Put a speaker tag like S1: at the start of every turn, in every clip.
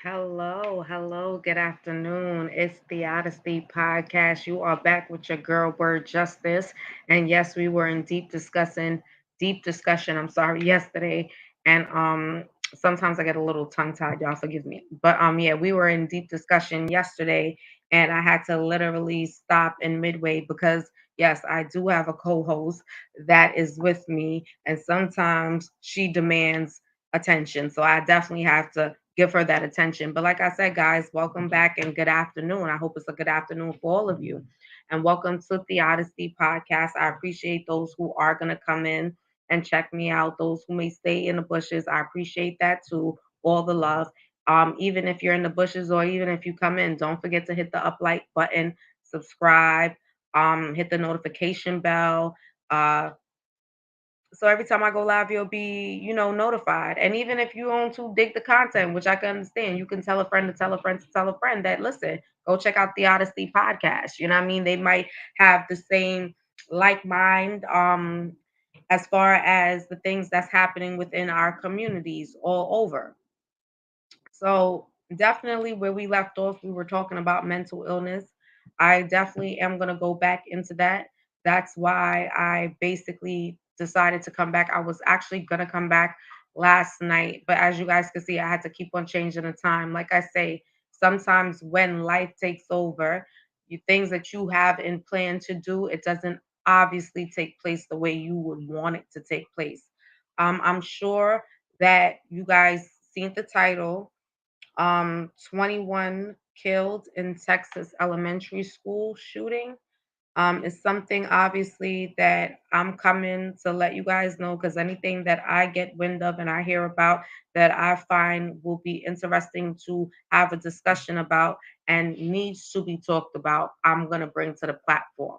S1: Hello, good afternoon. It's the Odyssey Podcast. You are back with your girl Word Justice. And yes, we were in deep discussion, I'm sorry, yesterday. And sometimes I get a little tongue tied, y'all forgive me. But yeah, we were in deep discussion yesterday and I had to literally stop in midway because yes, I do have a co-host that is with me and sometimes she demands attention. So I definitely have to give her that attention. But like I said, guys, welcome back and good afternoon. I hope it's a good afternoon for all of you. And welcome to the Odyssey podcast. I appreciate those who are going to come in and check me out. Those who may stay in the bushes, I appreciate that too. All the love. Even if you're in the bushes or even if you come in, don't forget to hit the up like button, subscribe, hit the notification bell. So every time I go live, you'll be, notified. And even if you don't too dig the content, which I can understand, you can tell a friend to tell a friend to tell a friend that listen, go check out the Odyssey podcast. You know what I mean? They might have the same like mind as far as the things that's happening within our communities all over. So definitely where we left off, we were talking about mental illness. I definitely am gonna go back into that. That's why I basically decided to come back. I was actually gonna come back last night, but as you guys can see, I had to keep on changing the time. Like I say, sometimes when life takes over, you things that you have in plan to do, it doesn't obviously take place the way you would want it to take place. I'm sure that you guys seen the title 21 killed in Texas elementary school shooting. Is something obviously that I'm coming to let you guys know because anything that I get wind of and I hear about that I find will be interesting to have a discussion about and needs to be talked about, I'm going to bring to the platform.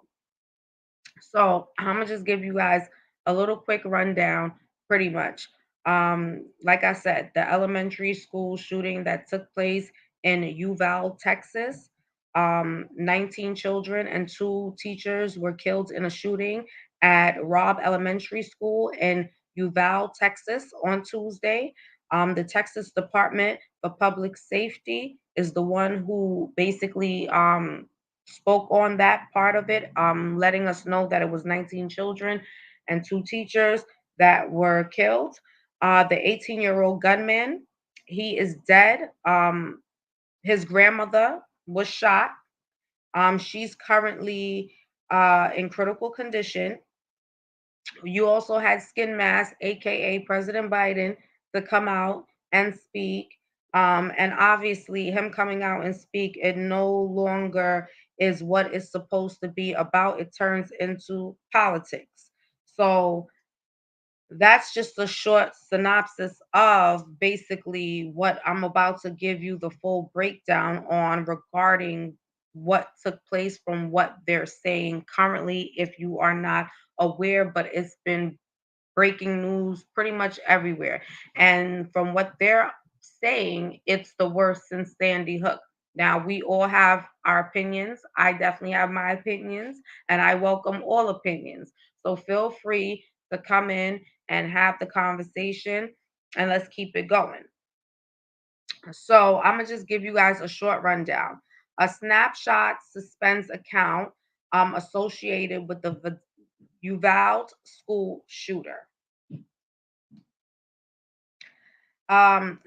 S1: So I'm gonna just give you guys a little quick rundown, pretty much. Like I said, the elementary school shooting that took place in Uvalde, Texas. 19 children and two teachers were killed in a shooting at Robb Elementary School in Uvalde, Texas on Tuesday. The Texas Department for Public Safety is the one who basically spoke on that part of it, letting us know that it was 19 children and two teachers that were killed. The 18-year-old gunman, he is dead. His grandmother was shot. She's currently in critical condition. You also had Skin Mask, aka President Biden, to come out and speak. And obviously, him coming out and speak, it no longer is what it's supposed to be about. It turns into politics. So that's just a short synopsis of basically what I'm about to give you the full breakdown on regarding what took place from what they're saying currently, if you are not aware, but it's been breaking news pretty much everywhere. And from what they're saying, it's the worst since Sandy Hook. Now, we all have our opinions. I definitely have my opinions, and I welcome all opinions. So feel free to come in and have the conversation, and let's keep it going. So, I'm going to just give you guys a short rundown. A snapshot suspends account associated with the Uvalde school shooter. Snapchat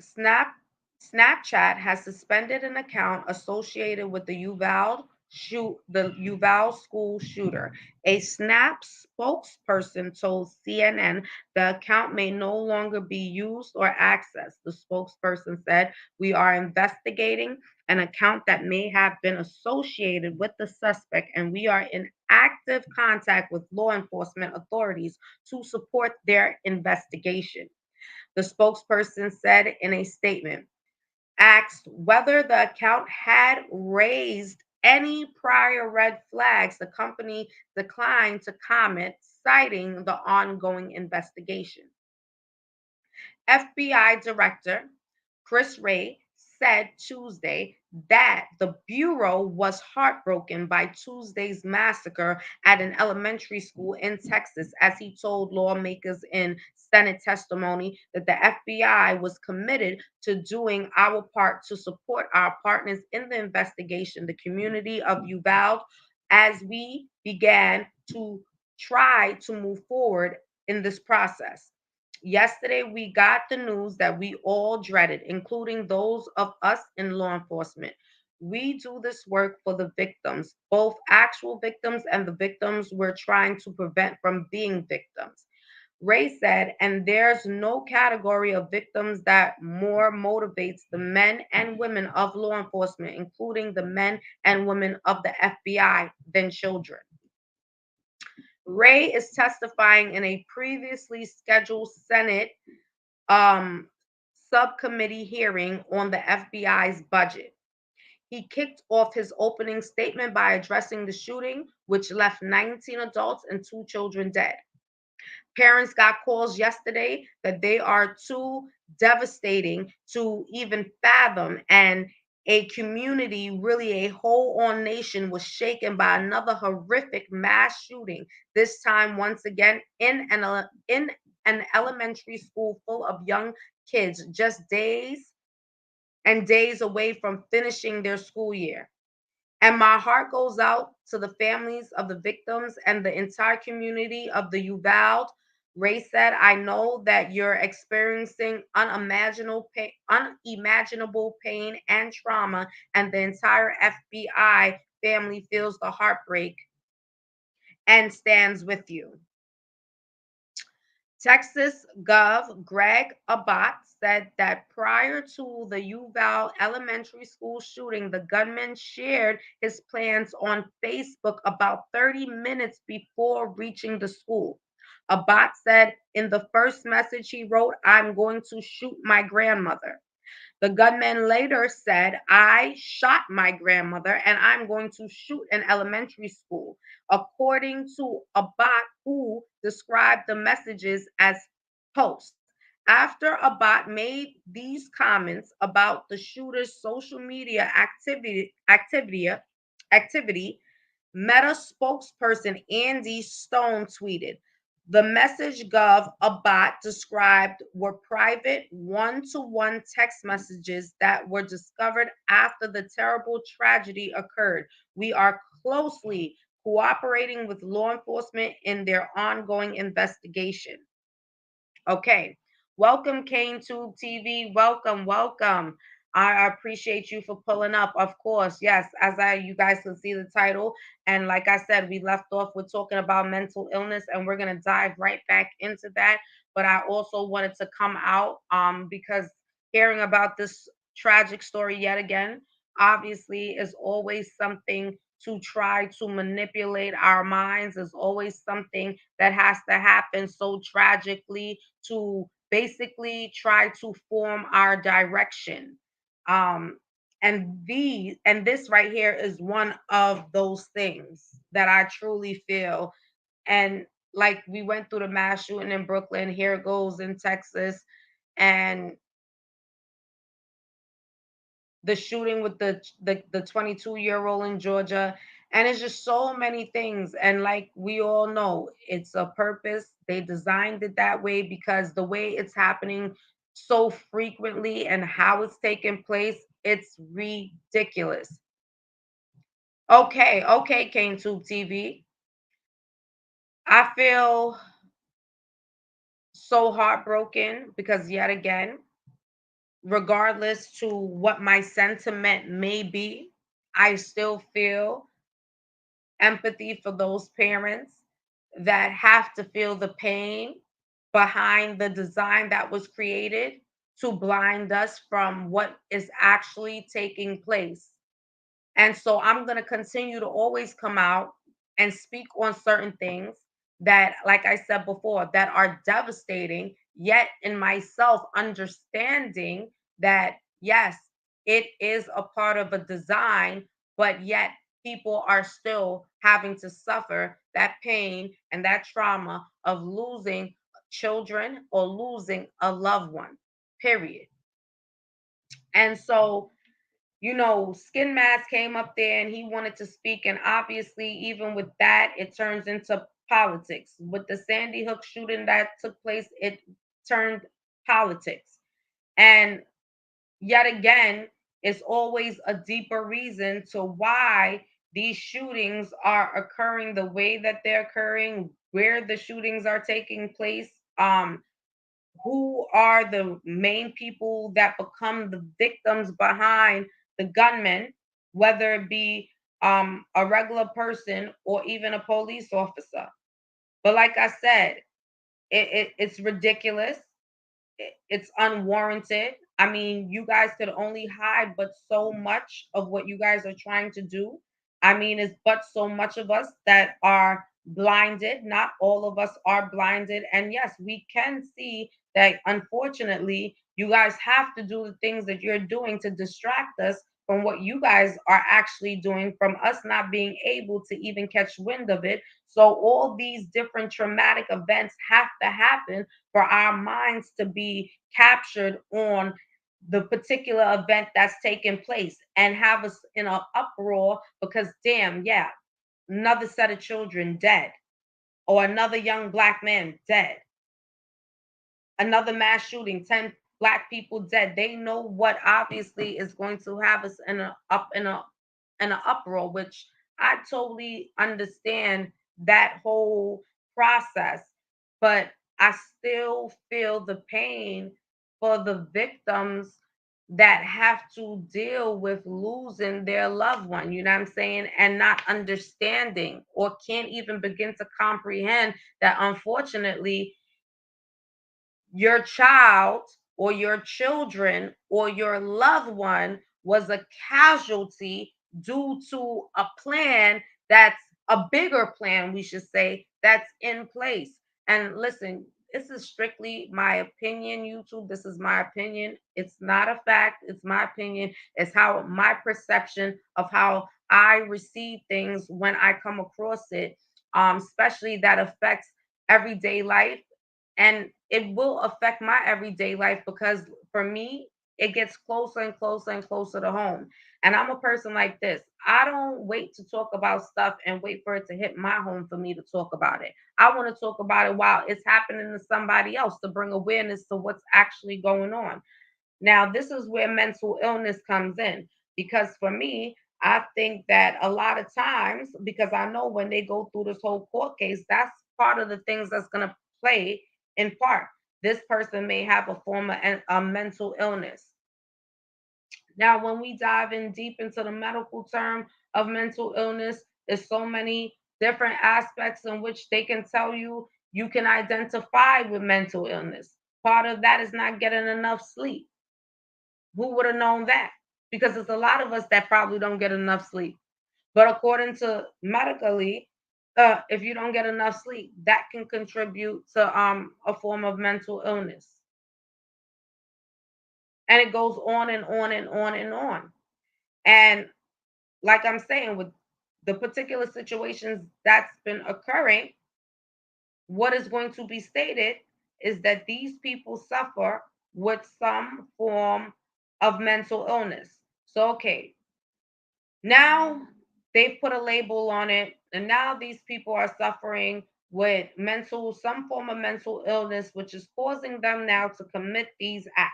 S1: has suspended an account associated with the Uvalde school shooter. A Snap spokesperson told CNN the account may no longer be used or accessed. The spokesperson said, "We are investigating an account that may have been associated with the suspect, and we are in active contact with law enforcement authorities to support their investigation." The spokesperson said in a statement, asked whether the account had raised any prior red flags. The company declined to comment, citing the ongoing investigation. FBI Director Chris Wray said Tuesday that the Bureau was heartbroken by Tuesday's massacre at an elementary school in Texas, as he told lawmakers in Senate testimony that the FBI was committed to doing our part to support our partners in the investigation, the community of Uvalde, as we began to try to move forward in this process. Yesterday, we got the news that we all dreaded, including those of us in law enforcement. We do this work for the victims, both actual victims and the victims we're trying to prevent from being victims. Ray said, and there's no category of victims that more motivates the men and women of law enforcement, including the men and women of the FBI, than children. Ray is testifying in a previously scheduled Senate um, subcommittee hearing on the FBI's budget. He kicked off his opening statement by addressing the shooting, which left 19 adults and 2 children dead. Parents got calls yesterday that they are too devastating to even fathom. And a community, really a whole on nation, was shaken by another horrific mass shooting, this time once again in an elementary school full of young kids, just days and days away from finishing their school year. And my heart goes out to the families of the victims and the entire community of the Uvalde. Ray said, I know that you're experiencing unimaginable pain and trauma, and the entire FBI family feels the heartbreak and stands with you. Texas Gov. Greg Abbott said that prior to the Uvalde Elementary School shooting, the gunman shared his plans on Facebook about 30 minutes before reaching the school. Abbott said in the first message he wrote, I'm going to shoot my grandmother. The gunman later said, I shot my grandmother and I'm going to shoot an elementary school, according to Abbott, who described the messages as posts. After Abbott made these comments about the shooter's social media activity, Meta spokesperson Andy Stone tweeted, the message Gov Abbott described were private one-to-one text messages that were discovered after the terrible tragedy occurred. We are closely cooperating with law enforcement in their ongoing investigation. Okay. Welcome, Kane Tube TV. Welcome, welcome. I appreciate you for pulling up. Of course, yes. You guys can see the title, and like I said, we left off with talking about mental illness, and we're gonna dive right back into that. But I also wanted to come out because hearing about this tragic story yet again, obviously, is always something to try to manipulate our minds. Is always something that has to happen so tragically to basically try to form our direction. Um, and this right here is one of those things that I truly feel. And like we went through the mass shooting in Brooklyn, here it goes in Texas, and the shooting with the 22-year-old in Georgia. And it's just so many things. And like we all know, it's a purpose. They designed it that way because the way it's happening so frequently and how it's taking place, it's ridiculous. Okay, okay, CaneTube TV. I feel so heartbroken because yet again, regardless to what my sentiment may be, I still feel empathy for those parents that have to feel the pain behind the design that was created to blind us from what is actually taking place. And so I'm going to continue to always come out and speak on certain things that, like I said before, that are devastating, yet in myself understanding that, yes, it is a part of a design, but yet people are still having to suffer that pain and that trauma of losing children or losing a loved one, period. And so Skin Mask came up there and he wanted to speak. And obviously, even with that, it turns into politics. With the Sandy Hook shooting that took place, it turned politics. And yet again, it's always a deeper reason to why these shootings are occurring the way that they're occurring, where the shootings are taking place, who are the main people that become the victims behind the gunman, whether it be a regular person or even a police officer. But like I said, it's ridiculous. It's unwarranted. I mean, you guys could only hide but so much of what you guys are trying to do. I mean, it's but so much of us that are blinded. Not all of us are blinded. And yes, we can see that unfortunately, you guys have to do the things that you're doing to distract us from what you guys are actually doing, from us not being able to even catch wind of it. So, all these different traumatic events have to happen for our minds to be captured on the particular event that's taking place and have us in an uproar because damn, yeah, another set of children dead, or another young black man dead, another mass shooting, 10 black people dead. They know what obviously is going to have us in a up in an uproar, which I totally understand that whole process, but I still feel the pain for the victims that have to deal with losing their loved one, you know what I'm saying? And not understanding or can't even begin to comprehend that unfortunately your child or your children or your loved one was a casualty due to a plan that's a bigger plan, we should say, that's in place. And listen, this is strictly my opinion, YouTube. This is my opinion. It's not a fact. It's my opinion. It's how my perception of how I receive things when I come across it, especially that affects everyday life, and it will affect my everyday life because for me it gets closer and closer and closer to home. And I'm a person like this. I don't wait to talk about stuff and wait for it to hit my home for me to talk about it. I want to talk about it while it's happening to somebody else to bring awareness to what's actually going on. Now, this is where mental illness comes in because for me, I think that a lot of times, because I know when they go through this whole court case, that's part of the things that's going to play in part. This person may have a form of a mental illness. Now, when we dive in deep into the medical term of mental illness, there's so many different aspects in which they can tell you you can identify with mental illness. Part of that is not getting enough sleep. Who would have known that? Because there's a lot of us that probably don't get enough sleep. But according to medically, if you don't get enough sleep, that can contribute to a form of mental illness. And it goes on and on and on and on. And like I'm saying, with the particular situations that's been occurring, what is going to be stated is that these people suffer with some form of mental illness. So, okay, now they've put a label on it, and now these people are suffering with some form of mental illness, which is causing them now to commit these acts,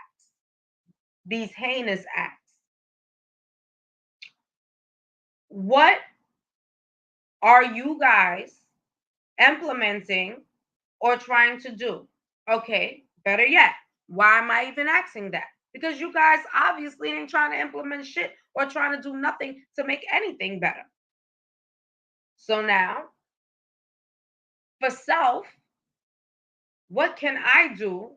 S1: these heinous acts. What are you guys implementing or trying to do? Okay, better yet, why am I even asking that? Because you guys obviously ain't trying to implement shit or trying to do nothing to make anything better. So now, for self, what can I do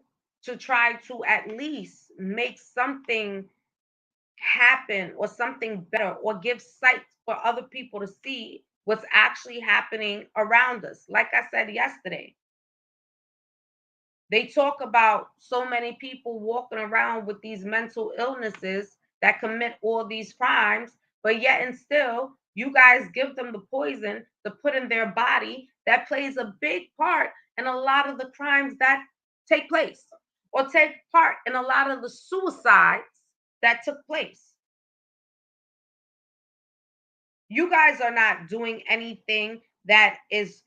S1: to try to at least make something happen or something better or give sight for other people to see what's actually happening around us? Like I said yesterday, they talk about so many people walking around with these mental illnesses that commit all these crimes, but yet and still, you guys give them the poison to put in their body that plays a big part in a lot of the crimes that take place, or take part in a lot of the suicides that took place. You guys are not doing anything that is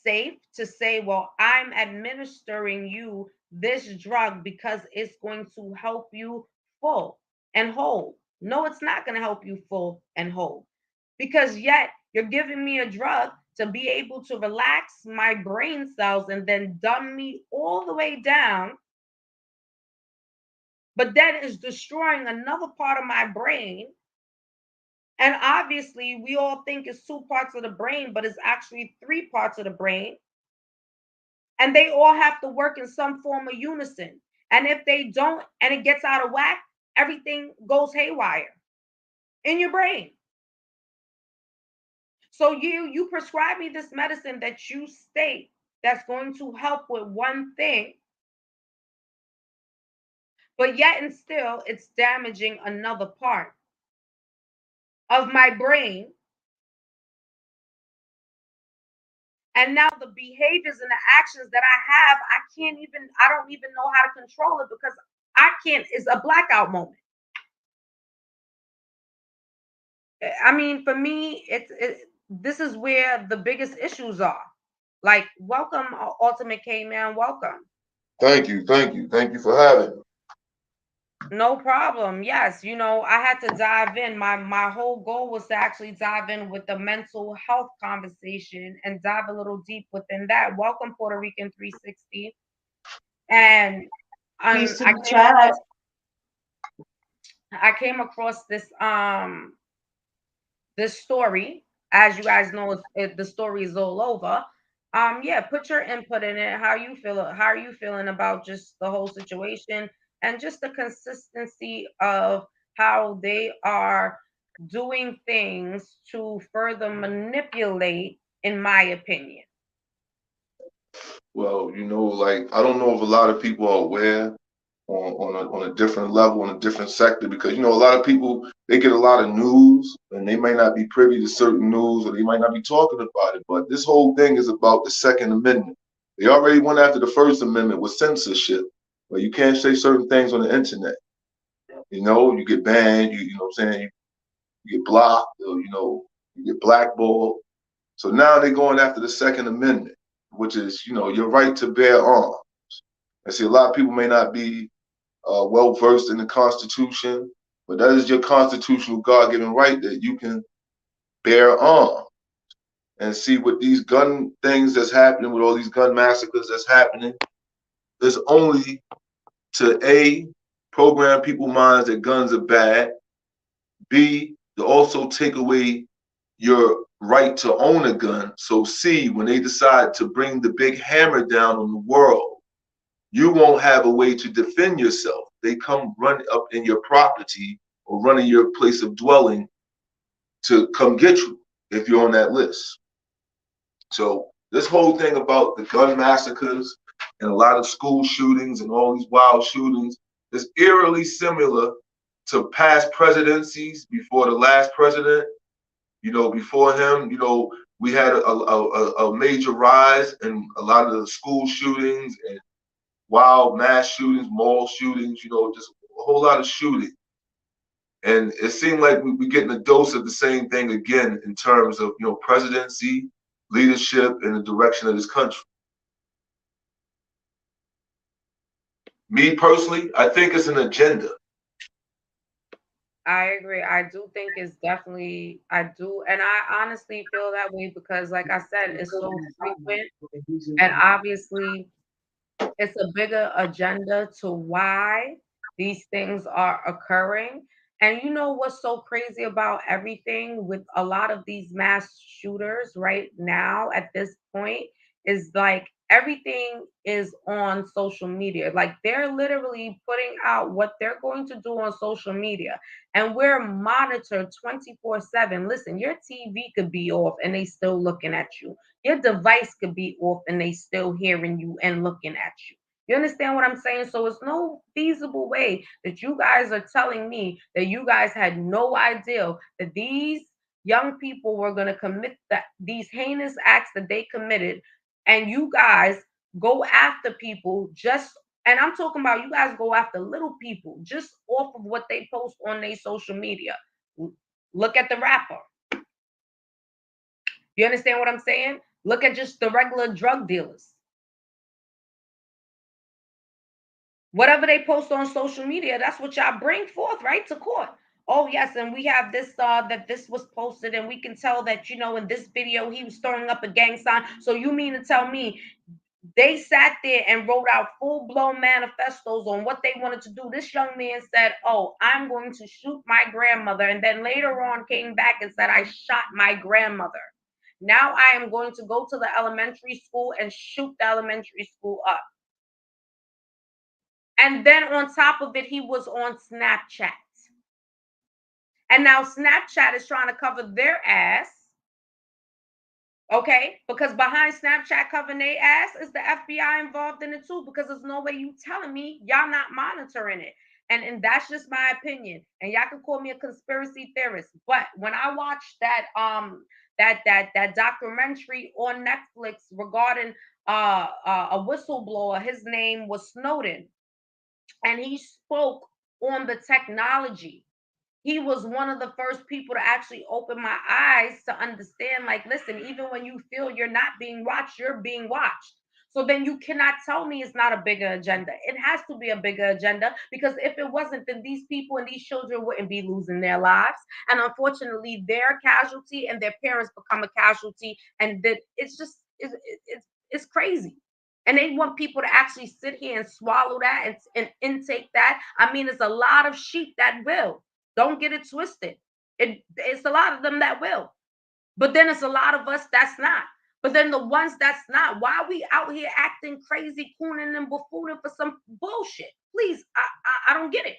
S1: safe to say, well, I'm administering you this drug because it's going to help you full and whole. No, it's not going to help you full and whole, because yet you're giving me a drug to be able to relax my brain cells and then dumb me all the way down, but that is destroying another part of my brain. And obviously, we all think it's two parts of the brain, but it's actually three parts of the brain. And they all have to work in some form of unison. And if they don't, and it gets out of whack, everything goes haywire in your brain. So you prescribe me this medicine that you state that's going to help with one thing, but yet and still it's damaging another part of my brain. And now the behaviors and the actions that I have, I don't even know how to control it because I can't, it's a blackout moment. I mean, for me, this is where the biggest issues are. Like, welcome, Ultimate K Man, welcome.
S2: Thank you, thank you, thank you for having me.
S1: No problem. Yes, I had to dive in. My whole goal was to actually dive in with the mental health conversation and dive a little deep within that. Welcome, Puerto Rican 360. And
S3: Peace to
S1: I
S3: the
S1: came
S3: chat.
S1: across this story. As you guys know, the story is all over. Yeah, put your input in it. How are you feeling about just the whole situation and just the consistency of how they are doing things to further manipulate, in my opinion.
S2: Well, like I don't know if a lot of people are aware on a different level, on a different sector, because a lot of people, they get a lot of news and they may not be privy to certain news, or they might not be talking about it. But this whole thing is about the Second Amendment. They already went after the First Amendment with censorship, where you can't say certain things on the internet. You get banned, you know what I'm saying, you get blocked, or, you get blackballed. So now they're going after the Second Amendment, which is, your right to bear arms. I see a lot of people may not be well versed in the Constitution, but that is your constitutional God-given right that you can bear arms. And see, what these gun things that's happening, with all these gun massacres that's happening, is only to A, program people's minds that guns are bad, B, to also take away your right to own a gun. So C, when they decide to bring the big hammer down on the world, you won't have a way to defend yourself. They come run up in your property or run in your place of dwelling to come get you if you're on that list. So this whole thing about the gun massacres and a lot of school shootings and all these wild shootings is eerily similar to past presidencies before the last president. Before him, we had a major rise in a lot of the school shootings and wild mass shootings, mall shootings, just a whole lot of shooting. And it seemed like we're getting a dose of the same thing again in terms of, presidency, leadership, and the direction of this country. Me personally, I think it's an agenda.
S1: I agree. I do think it's definitely, I do. And I honestly feel that way because, like I said, it's so frequent. And obviously, it's a bigger agenda to why these things are occurring. And you know what's so crazy about everything with a lot of these mass shooters right now at this point is like everything is on social media. Like they're literally putting out what they're going to do on social media. And we're monitored 24/7. Listen, your TV could be off and they still looking at you. Your device could be off and they still hearing you and looking at you. You understand what I'm saying? So it's no feasible way that you guys are telling me that you guys had no idea that these young people were going to commit these heinous acts that they committed, and you guys go after people just, and I'm talking about you guys go after little people just off of what they post on their social media. Look at the rapper. You understand what I'm saying? Look at just the regular drug dealers. Whatever they post on social media, that's what y'all bring forth, right, to court. Oh yes, and we have this that this was posted, and we can tell that, in this video he was throwing up a gang sign. So you mean to tell me they sat there and wrote out full-blown manifestos on what they wanted to do? This young man said, oh, I'm going to shoot my grandmother, and then later on came back and said, I shot my grandmother. Now I am going to go to the elementary school and shoot the elementary school up. And then on top of it, he was on Snapchat. And now Snapchat is trying to cover their ass. Okay, because behind Snapchat covering their ass is the FBI involved in it too. Because there's no way you telling me y'all not monitoring it. And that's just my opinion. And y'all can call me a conspiracy theorist. But when I watched that documentary on Netflix regarding a whistleblower, his name was Snowden, and he spoke on the technology. He was one of the first people to actually open my eyes to understand, like, listen, even when you feel you're not being watched, you're being watched. So then you cannot tell me it's not a bigger agenda. It has to be a bigger agenda, because if it wasn't, then these people and these children wouldn't be losing their lives. And unfortunately, they're a casualty and their parents become a casualty. And that it's just, it's crazy. And they want people to actually sit here and swallow that and intake that. I mean, there's a lot of sheep that will. Don't get it twisted. It's a lot of them that will. But then it's a lot of us that's not. But then the ones that's not, why are we out here acting crazy, cooning and buffooning for some bullshit? Please, I don't get it.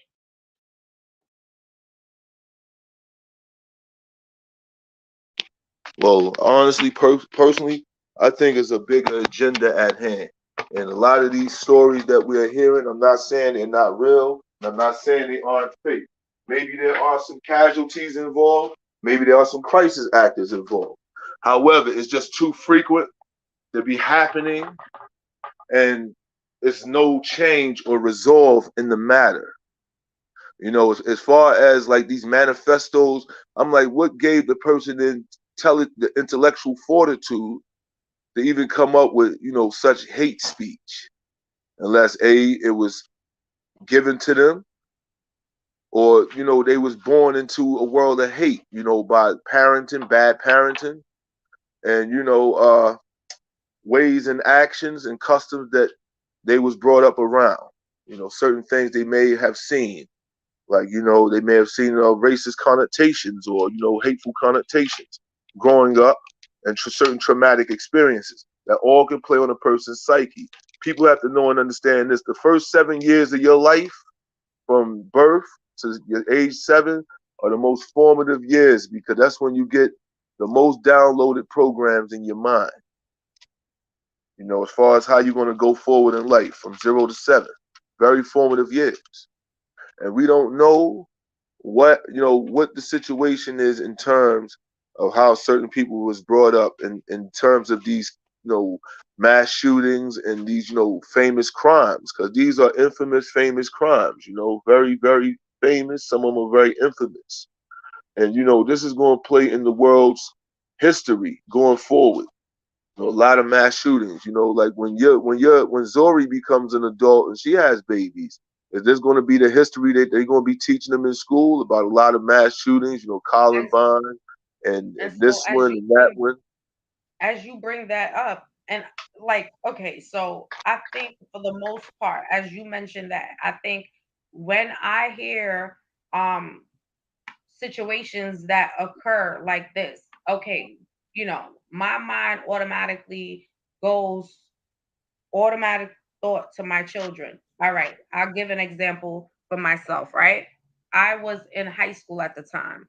S2: Well, honestly, personally, I think it's a bigger agenda at hand. And a lot of these stories that we are hearing, I'm not saying they're not real, and I'm not saying they aren't fake. Maybe there are some casualties involved, maybe there are some crisis actors involved. However, it's just too frequent to be happening, and it's no change or resolve in the matter. As far as like these manifestos, I'm like, what gave the person the intellectual fortitude to even come up with, such hate speech? Unless it was given to them, or they was born into a world of hate, by parenting, bad parenting, and ways and actions and customs that they was brought up around. Certain things they may have seen, like they may have seen racist connotations or hateful connotations growing up, and certain traumatic experiences that all can play on a person's psyche. People have to know and understand this: the first 7 years of your life, from birth to your age 7, are the most formative years, because that's when you get the most downloaded programs in your mind, as far as how you're going to go forward in life from 0 to 7. Very formative years. And we don't know what the situation is in terms of how certain people was brought up in terms of these mass shootings and these famous crimes, because these are infamous famous crimes, very very famous. Some of them are very infamous, and this is going to play in the world's history going forward. A lot of mass shootings, like when Zori becomes an adult and she has babies, is this going to be the history that they're going to be teaching them in school about a lot of mass shootings,
S1: And
S2: Columbine and
S1: so
S2: this one and that one?
S1: as you bring that up, and like, okay, so I think for the most part, as you mentioned that, I think when I hear um situations that occur like this, okay, my mind automatically goes automatic thought to my children. All right, I'll give an example for myself, right? I was in high school at the time.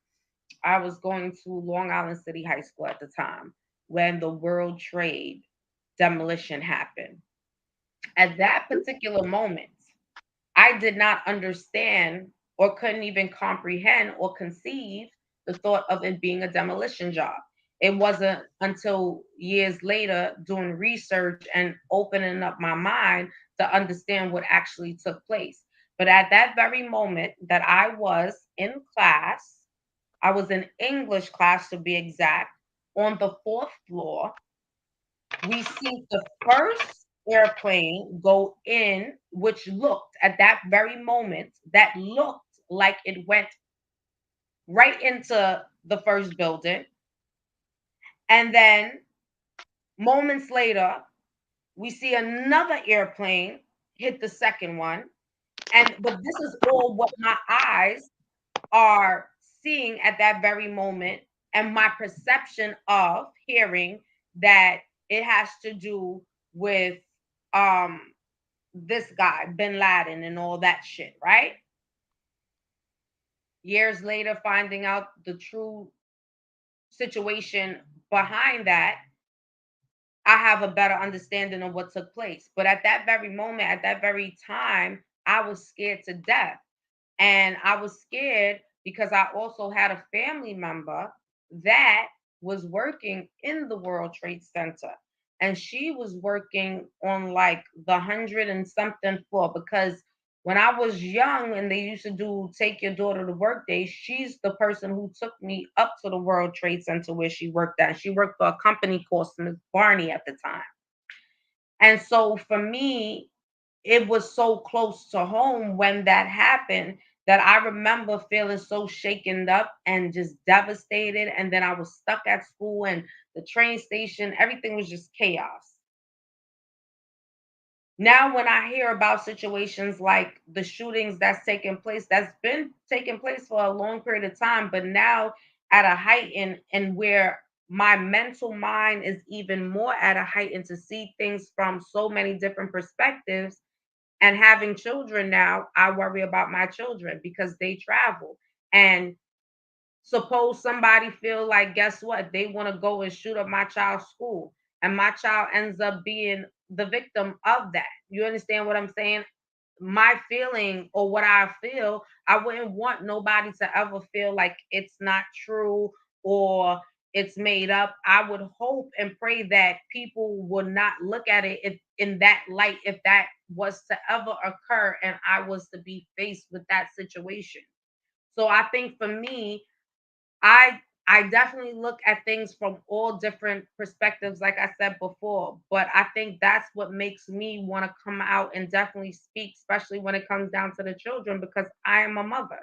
S1: I was going to Long Island City High School at the time when the World Trade demolition happened. At that particular moment, I did not understand or couldn't even comprehend or conceive the thought of it being a demolition job. It wasn't until years later doing research and opening up my mind to understand what actually took place. But at that very moment that I was in class, I was in English class to be exact, on the fourth floor. We see the first airplane go in, which looked at that very moment, that looked like it went right into the first building. And then moments later, we see another airplane hit the second one. But this is all what my eyes are seeing at that very moment, and my perception of hearing that it has to do with um this guy, Bin Laden, and all that shit, right? Years later, finding out the true situation behind that, I have a better understanding of what took place. But at that very moment, at that very time, I was scared to death. And I was scared because I also had a family member that was working in the World Trade Center. And she was working on like the 100 and something floor, because when I was young and they used to do take your daughter to work days, she's the person who took me up to the World Trade Center where she worked at. She worked for a company called Smith Barney at the time. And so for me, it was so close to home when that happened that I remember feeling so shaken up and just devastated. And then I was stuck at school and the train station, everything was just chaos. Now, when I hear about situations like the shootings that's taking place, that's been taking place for a long period of time, but now at a height and where my mental mind is even more at a height and to see things from so many different perspectives. And having children now, I worry about my children because they travel. And suppose somebody feel like, guess what, they want to go and shoot up my child's school, and my child ends up being the victim of that. You understand what I'm saying? My feeling, or what I feel, I wouldn't want nobody to ever feel like it's not true or it's made up. I would hope and pray that people would not look at it if, in that light, if that was to ever occur and I was to be faced with that situation. So I think for me, I definitely look at things from all different perspectives, like I said before. But I think that's what makes me want to come out and definitely speak, especially when it comes down to the children, because I am a mother.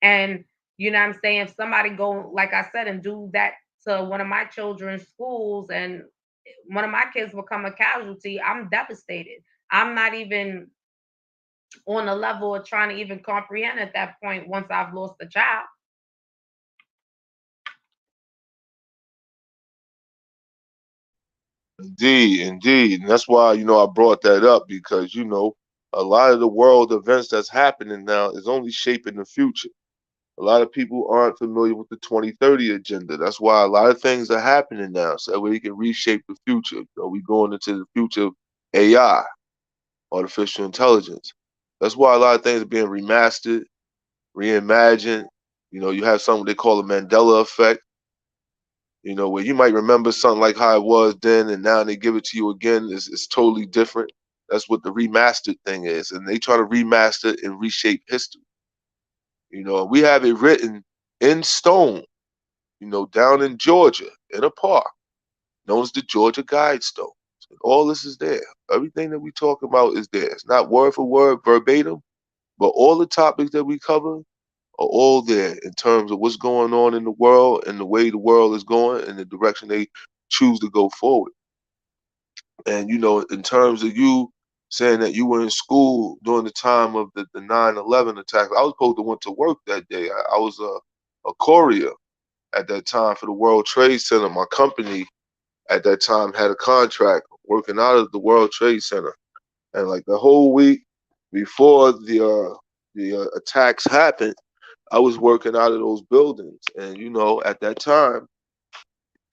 S1: And you know what I'm saying? If somebody go, like I said, and do that to one of my children's schools and one of my kids become a casualty, I'm devastated. I'm not even on the level of trying to even comprehend at that point once I've lost a child.
S2: Indeed, indeed. And that's why, I brought that up because, a lot of the world events that's happening now is only shaping the future. A lot of people aren't familiar with the 2030 agenda. That's why a lot of things are happening now, so that way you can reshape the future. We going into the future of AI, artificial intelligence. That's why a lot of things are being remastered, reimagined. You have something they call the Mandela effect, where you might remember something like how it was then and now they give it to you again. It's totally different. That's what the remastered thing is. And they try to remaster and reshape history. We have it written in stone, down in Georgia in a park known as the Georgia Guidestones. And all this is there. Everything that we talk about is there. It's not word for word verbatim, but all the topics that we cover are all there in terms of what's going on in the world and the way the world is going and the direction they choose to go forward. And in terms of you saying that you were in school during the time of the 9/11 attack, I was supposed to went to work that day. I was a courier at that time for the World Trade Center. My company at that time had a contract working out of the World Trade Center, and like the whole week before the attacks happened, I was working out of those buildings. And at that time,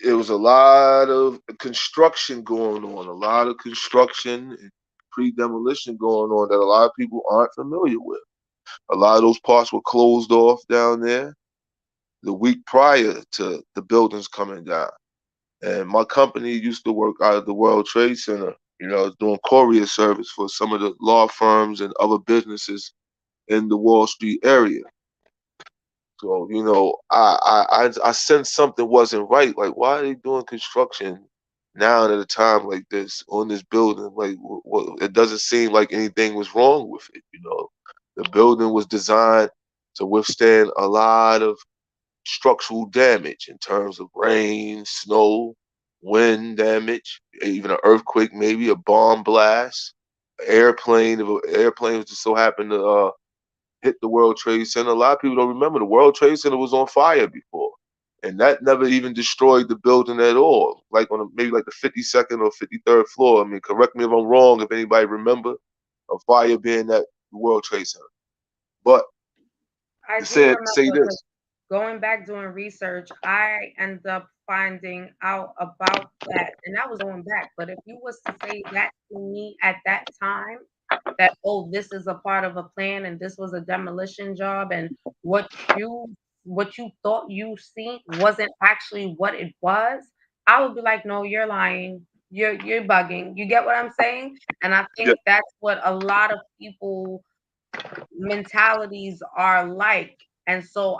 S2: it was a lot of construction going on, a lot of construction and pre-demolition going on that a lot of people aren't familiar with. A lot of those parts were closed off down there the week prior to the buildings coming down. And my company used to work out of the World Trade Center. I was doing courier service for some of the law firms and other businesses in the Wall Street area. So, I sensed something wasn't right. Like, why are they doing construction now at a time like this on this building, like it doesn't seem like anything was wrong with it. You know, the building was designed to withstand a lot of structural damage in terms of rain, snow, wind damage, even an earthquake, maybe a bomb blast, airplane. If an airplane just so happened to hit the World Trade Center, a lot of people don't remember the World Trade Center was on fire before, and that never even destroyed the building at all. Like on maybe like the 52nd or 53rd floor. I mean, correct me if I'm wrong. If anybody remember a fire being at the World Trade Center, but
S1: I
S2: to
S1: do
S2: say
S1: remember, because
S2: this,
S1: going back doing research, I ended up finding out about that, and that was going back. But if you was to say that to me at that time, that, oh, this is a part of a plan and this was a demolition job, and what you what you thought you seen wasn't actually what it was, I would be like, no, you're lying. You're bugging. You get what I'm saying? And I
S2: yeah,
S1: think that's what a lot of people mentalities are like. And so,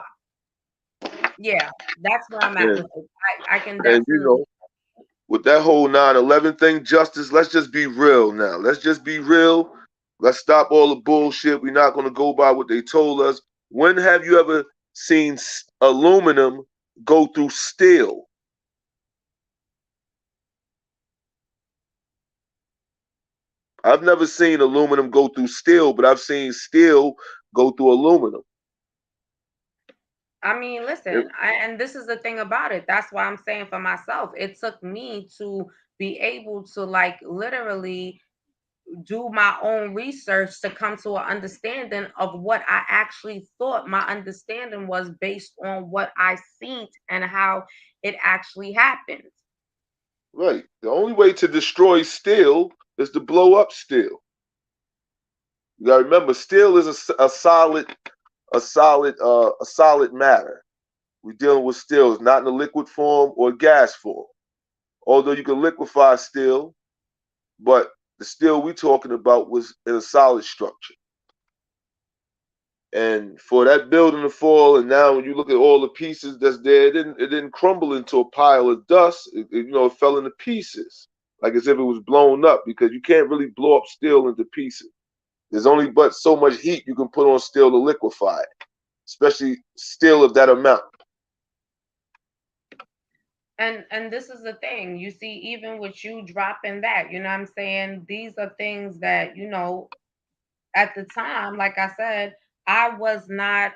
S1: yeah, that's where I'm at
S2: yeah,
S1: with it. I can
S2: and you
S1: definitely.
S2: know, with that whole 9/11 thing, Justice, let's just be real now. Let's just be real. Let's stop all the bullshit. We're not going to go by what they told us. When have you ever seen aluminum go through steel? I've never seen aluminum go through steel, but I've seen steel go through aluminum.
S1: I mean,
S2: It-
S1: listen, and this is the thing about it. That's why I'm saying for myself, it took me to be able to, like, literally do my own research to come to an understanding of what I actually thought my understanding was based on what I seen and how it actually happened.
S2: right. The only way to destroy steel is to blow up steel. You got to remember, steel is a solid matter. We're dealing with steel. It's not in a liquid form or gas form. Although you can liquefy steel, but the steel we're talking about was in a solid structure. And for that building to fall, and now when you look at all the pieces that's there, it didn't crumble into a pile of dust. It fell into pieces, like as if it was blown up, because you can't really blow up steel into pieces. There's only but so much heat you can put on steel to liquefy it, especially steel of that amount.
S1: And this is the thing. You see, even with you dropping that, you know what I'm saying? These are things that, at the time, like I said, I was not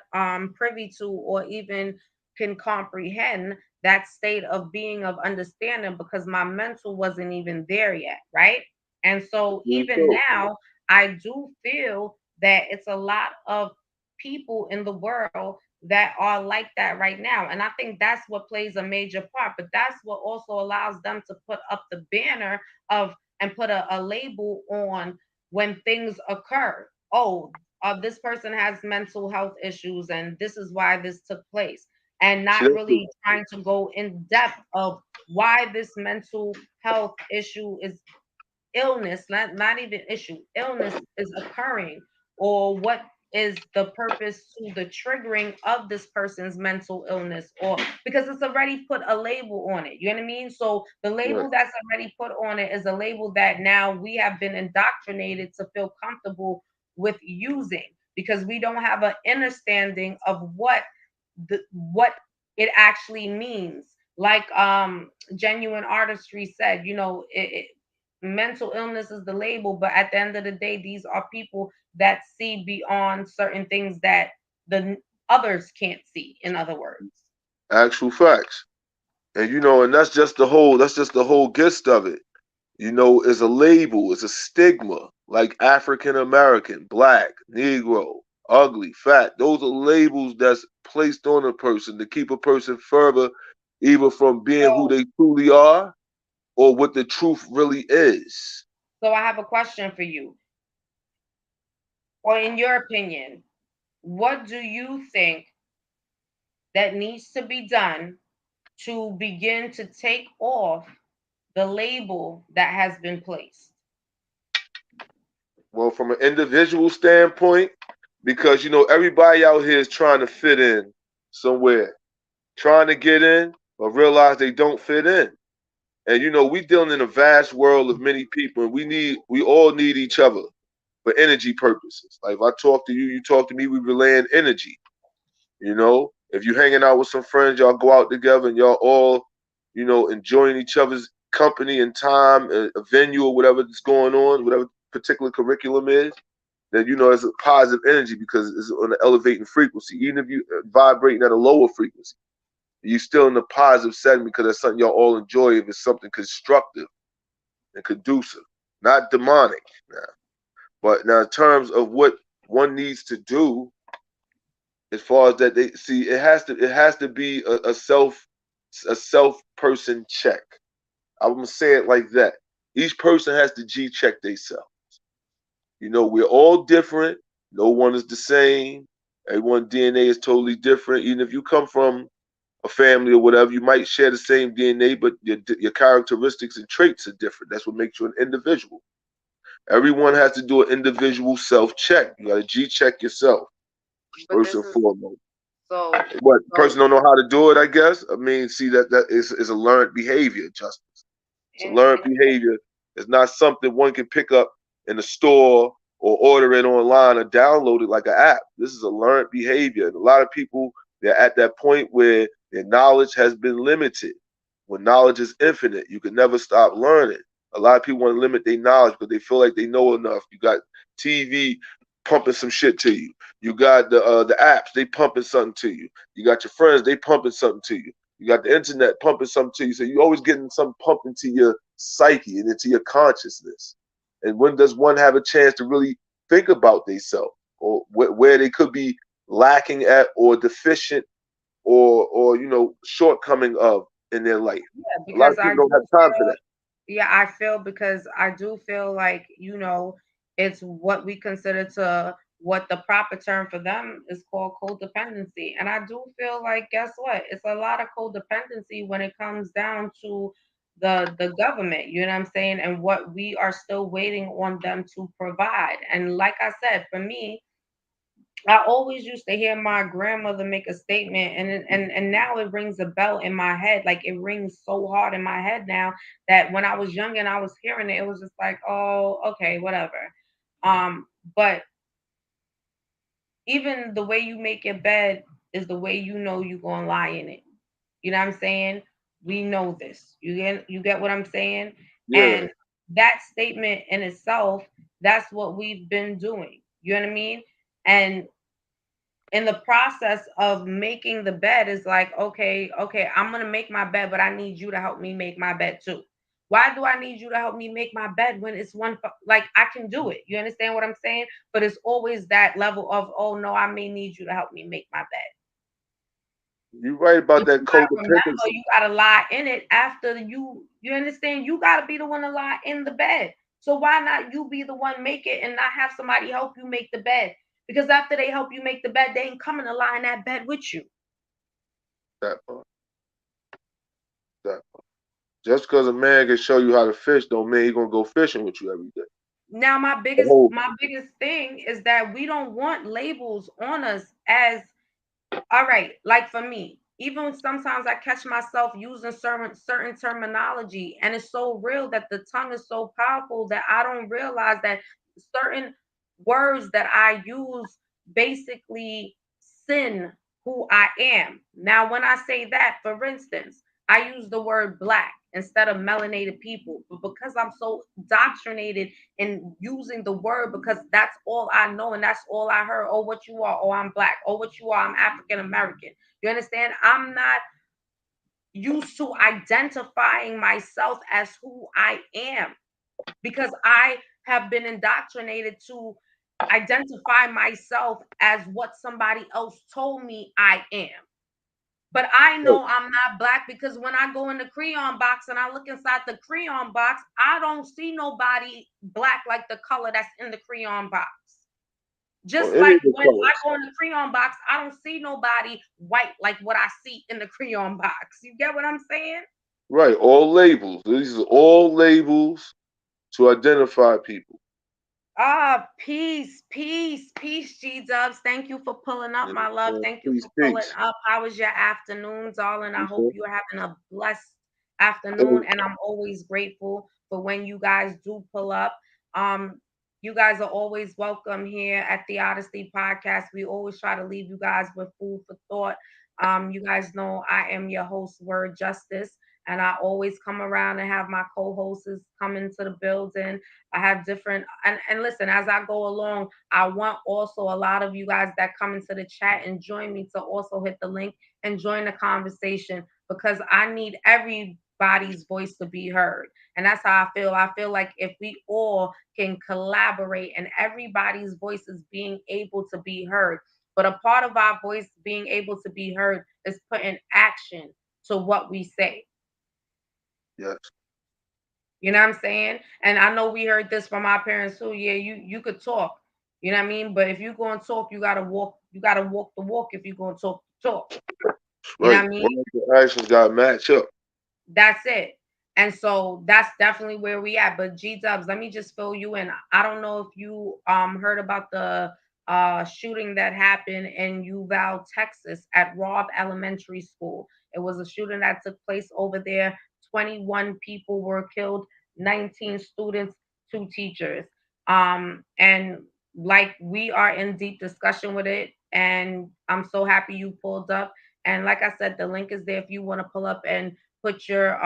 S1: privy to or even can comprehend that state of being of understanding because my mental wasn't even there yet, right? And so even
S2: So,
S1: now, I do feel that it's a lot of people in the world that are like that right now. And I think that's what plays a major part, but that's what also allows them to put up the banner of and put a label on when things occur. Oh, this person has mental health issues and this is why this took place, and
S2: see,
S1: not really trying to go in depth of why this mental health issue is illness, not even issue, illness is occurring, or what is the purpose to the triggering of this person's mental illness, or because it's already put a label on it. You know what I mean? So the
S2: right.
S1: label that's already put on it is a label that now we have been indoctrinated to feel comfortable with using because we don't have an understanding of what it actually means. Like genuine artistry said, mental illness is the label, but at the end of the day, these are people that see beyond certain things that the others can't see, in other words.
S2: Actual facts. And that's just the whole gist of it. Is a label, it's a stigma, like African American, black, Negro, ugly, fat. Those are labels that's placed on a person to keep a person further either from being who
S1: So,
S2: they truly are or what the truth really is.
S1: so I have a question for you. Or in your opinion, what do you think that needs to be done to begin to take off the label that has been placed?
S2: Well, from an individual standpoint, because everybody out here is trying to fit in somewhere, trying to get in, but realize they don't fit in. And we dealing in a vast world of many people, and we all need each other for energy purposes. Like if I talk to you, you talk to me, we relaying energy. If you're hanging out with some friends, y'all go out together and y'all all, enjoying each other's company and time, a venue or whatever that's going on, whatever particular curriculum is, then it's a positive energy because it's on an elevating frequency. Even if you vibrating at a lower frequency, you're still in the positive setting because that's something y'all all enjoy if it's something constructive and conducive, not demonic. Now, but now in terms of what one needs to do, as far as that, they see it has to be a self person check. I'm gonna say it like that. Each person has to G check themselves. We're all different. No one is the same. Everyone's DNA is totally different. Even if you come from a family or whatever, you might share the same DNA, but your characteristics and traits are different. That's what makes you an individual. Everyone has to do an individual self check. You got to G check yourself
S1: But
S2: first
S1: this
S2: and
S1: is
S2: foremost.
S1: so
S2: What person
S1: so
S2: don't know how to do it? I guess. I mean, see that is a learned behavior, Justice. It's a
S1: in,
S2: learned
S1: in,
S2: behavior. It's not something one can pick up in the store or order it online or download it like an app. This is a learned behavior, and a lot of people, they're at that point where their knowledge has been limited. When knowledge is infinite, you can never stop learning. A lot of people want to limit their knowledge because they feel like they know enough. You got TV pumping some shit to you. You got the apps, they pumping something to you. You got your friends, they pumping something to you. You got the internet pumping something to you. So you're always getting something pumped into your psyche and into your consciousness. And when does one have a chance to really think about themselves or where they could be lacking at or deficient or shortcoming of in their life?
S1: yeah,
S2: A lot
S1: because
S2: of
S1: I
S2: people don't
S1: do
S2: have time for
S1: feel
S2: that.
S1: yeah, I feel because I do feel like, it's what we consider to what the proper term for them is called codependency. And I do feel like, guess what? It's a lot of codependency when it comes down to the government, you know what I'm saying? And what we are still waiting on them to provide. And like I said, for me, I always used to hear my grandmother make a statement, and now it rings a bell in my head. Like it rings so hard in my head now that when I was young and I was hearing it, it was just like, oh, okay, whatever. But even the way you make your bed is the way you're gonna lie in it. You know what I'm saying? We know this. You get what I'm saying?
S2: Yeah.
S1: And that statement in itself, that's what we've been doing. You know what I mean? And in the process of making the bed is like, okay, I'm gonna make my bed, but I need you to help me make my bed too. Why do I need you to help me make my bed when it's like I can do it? You understand what I'm saying? But it's always that level of, oh no, I may need you to help me make my bed.
S2: You're right about
S1: But
S2: that
S1: you gotta remember,
S2: codependency.
S1: you gotta lie in it after you understand, you gotta be the one to lie in the bed. So why not you be the one make it and not have somebody help you make the bed? Because after they help you make the bed, they ain't coming to lie in that bed with you.
S2: That part. That part. Just because a man can show you how to fish, don't mean he's gonna go fishing with you every day.
S1: Now
S2: The whole
S1: my biggest thing is that we don't want labels on us as all right, like for me, even sometimes I catch myself using certain terminology, and it's so real that the tongue is so powerful that I don't realize that certain words that I use basically sin who I am. Now, when I say that, for instance, I use the word black instead of melanated people, but because I'm so doctrinated in using the word because that's all I know and that's all I heard. Oh, what you are? Oh, I'm black. Oh, what you are? I'm African American. You understand? I'm not used to identifying myself as who I am because I have been indoctrinated to identify myself as what somebody else told me I am. But I know I'm not black because when I go in the crayon box and I look inside the crayon box, I don't see nobody black like the color that's in the crayon box.
S2: or
S1: Just
S2: any
S1: like
S2: of the
S1: when I
S2: colors.
S1: go in the crayon box, I don't see nobody white like what I see in the crayon box. You get what I'm saying?
S2: Right, all labels. These are all labels to identify people.
S1: Ah, peace, peace, peace, G Dubs. Thank you for pulling up, my love. Thank you
S2: Peace,
S1: for pulling
S2: peace.
S1: up. How was your afternoon, darling? I hope
S2: Okay.
S1: you're having a blessed afternoon, and I'm always grateful for when you guys do pull up. Um, you guys are always welcome here at the Odyssey Podcast. We always try to leave you guys with food for thought. You guys know I am your host, Word Justice, and I always come around and have my co-hosts come into the building. I have different and listen, as I go along, I want also a lot of you guys that come into the chat and join me to also hit the link and join the conversation because I need everybody's voice to be heard. And that's how I feel. I feel like if we all can collaborate and everybody's voice is being able to be heard, but a part of our voice being able to be heard is putting action to what we say.
S2: Yes.
S1: You know what I'm saying? And I know we heard this from our parents too. Yeah, you could talk. You know what I mean? But if you're going to talk, you gotta walk the walk if you're going to talk the talk. You know
S2: Right.
S1: what I mean?
S2: One of the actions got to match up.
S1: That's it. And so that's definitely where we at. But G Dubs, let me just fill you in. I don't know if you heard about the shooting that happened in Uvalde, Texas at Robb Elementary School. It was a shooting that took place over there. 21 people were killed, 19 students, two teachers. And like we are in deep discussion with it, and I'm so happy you pulled up. And like I said, the link is there if you want to pull up and put your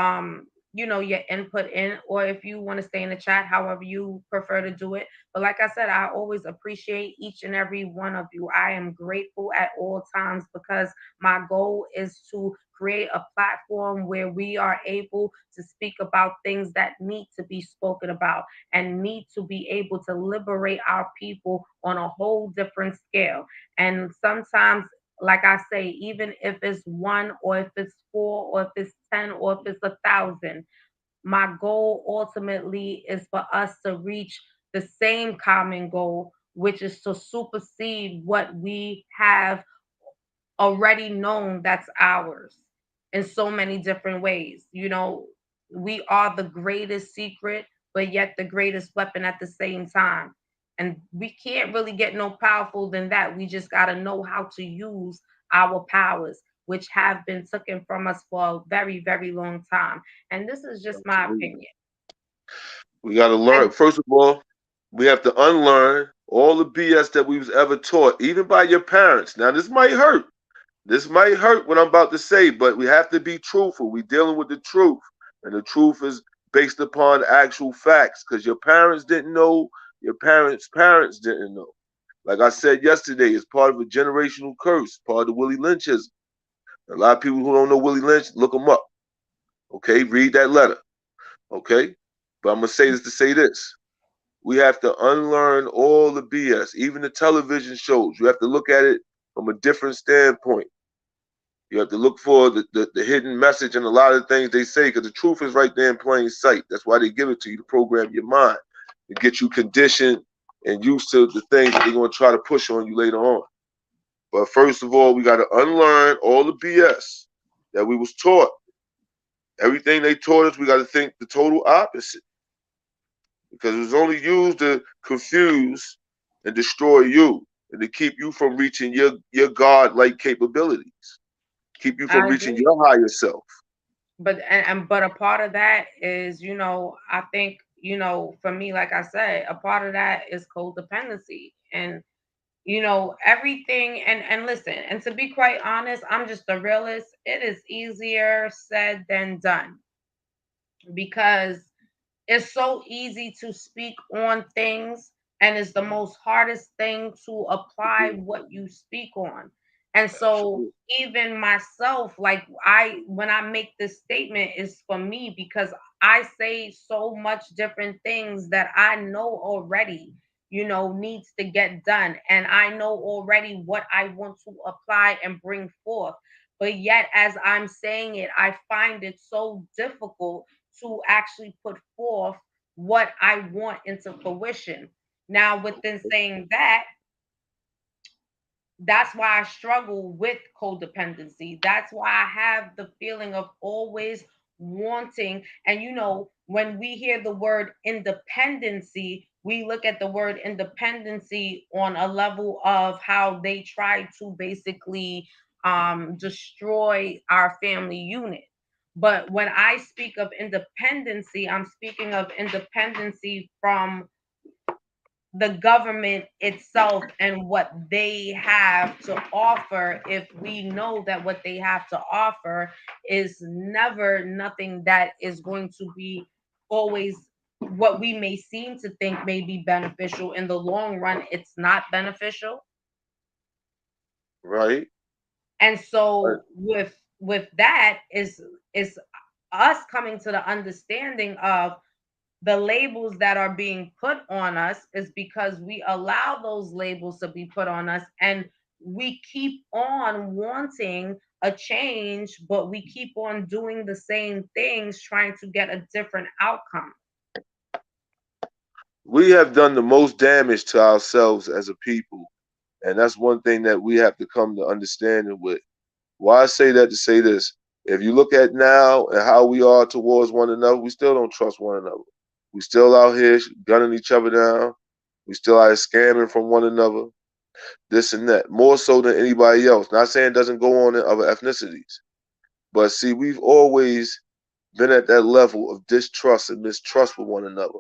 S1: your input in, or if you want to stay in the chat, however you prefer to do it. But like I said, I always appreciate each and every one of you. I am grateful at all times because my goal is to create a platform where we are able to speak about things that need to be spoken about and need to be able to liberate our people on a whole different scale. And sometimes, like I say, even if it's one or if it's four or if it's 10 or if it's 1,000, my goal ultimately is for us to reach the same common goal, which is to supersede what we have already known that's ours in so many different ways. We are the greatest secret, but yet the greatest weapon at the same time. And we can't really get no powerful than that. We just got to know how to use our powers, which have been taken from us for a very, very long time. And this is just my
S2: Absolutely.
S1: opinion.
S2: We got to
S1: And
S2: learn. First of all, we have to unlearn all the BS that we was ever taught, even by your parents. Now, this might hurt. This might hurt what I'm about to say, but we have to be truthful. We're dealing with the truth, and the truth is based upon actual facts. Because your parents didn't know, your parents didn't know. Like I said yesterday, it's part of a generational curse, part of the Willie Lynchism. A lot of people who don't know Willie Lynch, look him up. Okay, read that letter. Okay, but I'm gonna say this to say this: we have to unlearn all the BS, even the television shows. You have to look at it from a different standpoint. You have to look for the hidden message in a lot of things they say because the truth is right there in plain sight. That's why they give it to you to program your mind, to get you conditioned and used to the things that they're going to try to push on you later on. But first of all, we got to unlearn all the BS that we was taught. Everything they taught us, we got to think the total opposite because it was only used to confuse and destroy you and to keep you from reaching your God-like capabilities, keep you from
S1: I
S2: reaching
S1: agree.
S2: your higher self.
S1: But a part of that is, I think, for me, like I said, a part of that is codependency. And everything, and listen, and to be quite honest, I'm just a realist. It is easier said than done because it's so easy to speak on things, and it's the most hardest thing to apply what you speak on. And so
S2: Absolutely.
S1: even myself, like, I when I make this statement is for me because I say so much different things that I know already, needs to get done, and I know already what I want to apply and bring forth. But yet, as I'm saying it, I find it so difficult to actually put forth what I want into fruition. Now, within saying that, that's why I struggle with codependency. That's why I have the feeling of always wanting. And when we hear the word independency, we look at the word independency on a level of how they try to basically destroy our family unit. But when I speak of independency, I'm speaking of independency from the government itself and what they have to offer. If we know that what they have to offer is never nothing that is going to be always what we may seem to think may be beneficial, in the long run it's not beneficial.
S2: Right.
S1: And
S2: Right.
S1: so with that is us coming to the understanding of the labels that are being put on us is because we allow those labels to be put on us, and we keep on wanting a change, but we keep on doing the same things trying to get a different outcome.
S2: We have done the most damage to ourselves as a people, and that's one thing that we have to come to understanding with. Why I say that to say this: if you look at now and how we are towards one another, we still don't trust one another. We still out here gunning each other down. We still out here scamming from one another. This and that, more so than anybody else. Not saying it doesn't go on in other ethnicities, but see, we've always been at that level of distrust and mistrust with one another.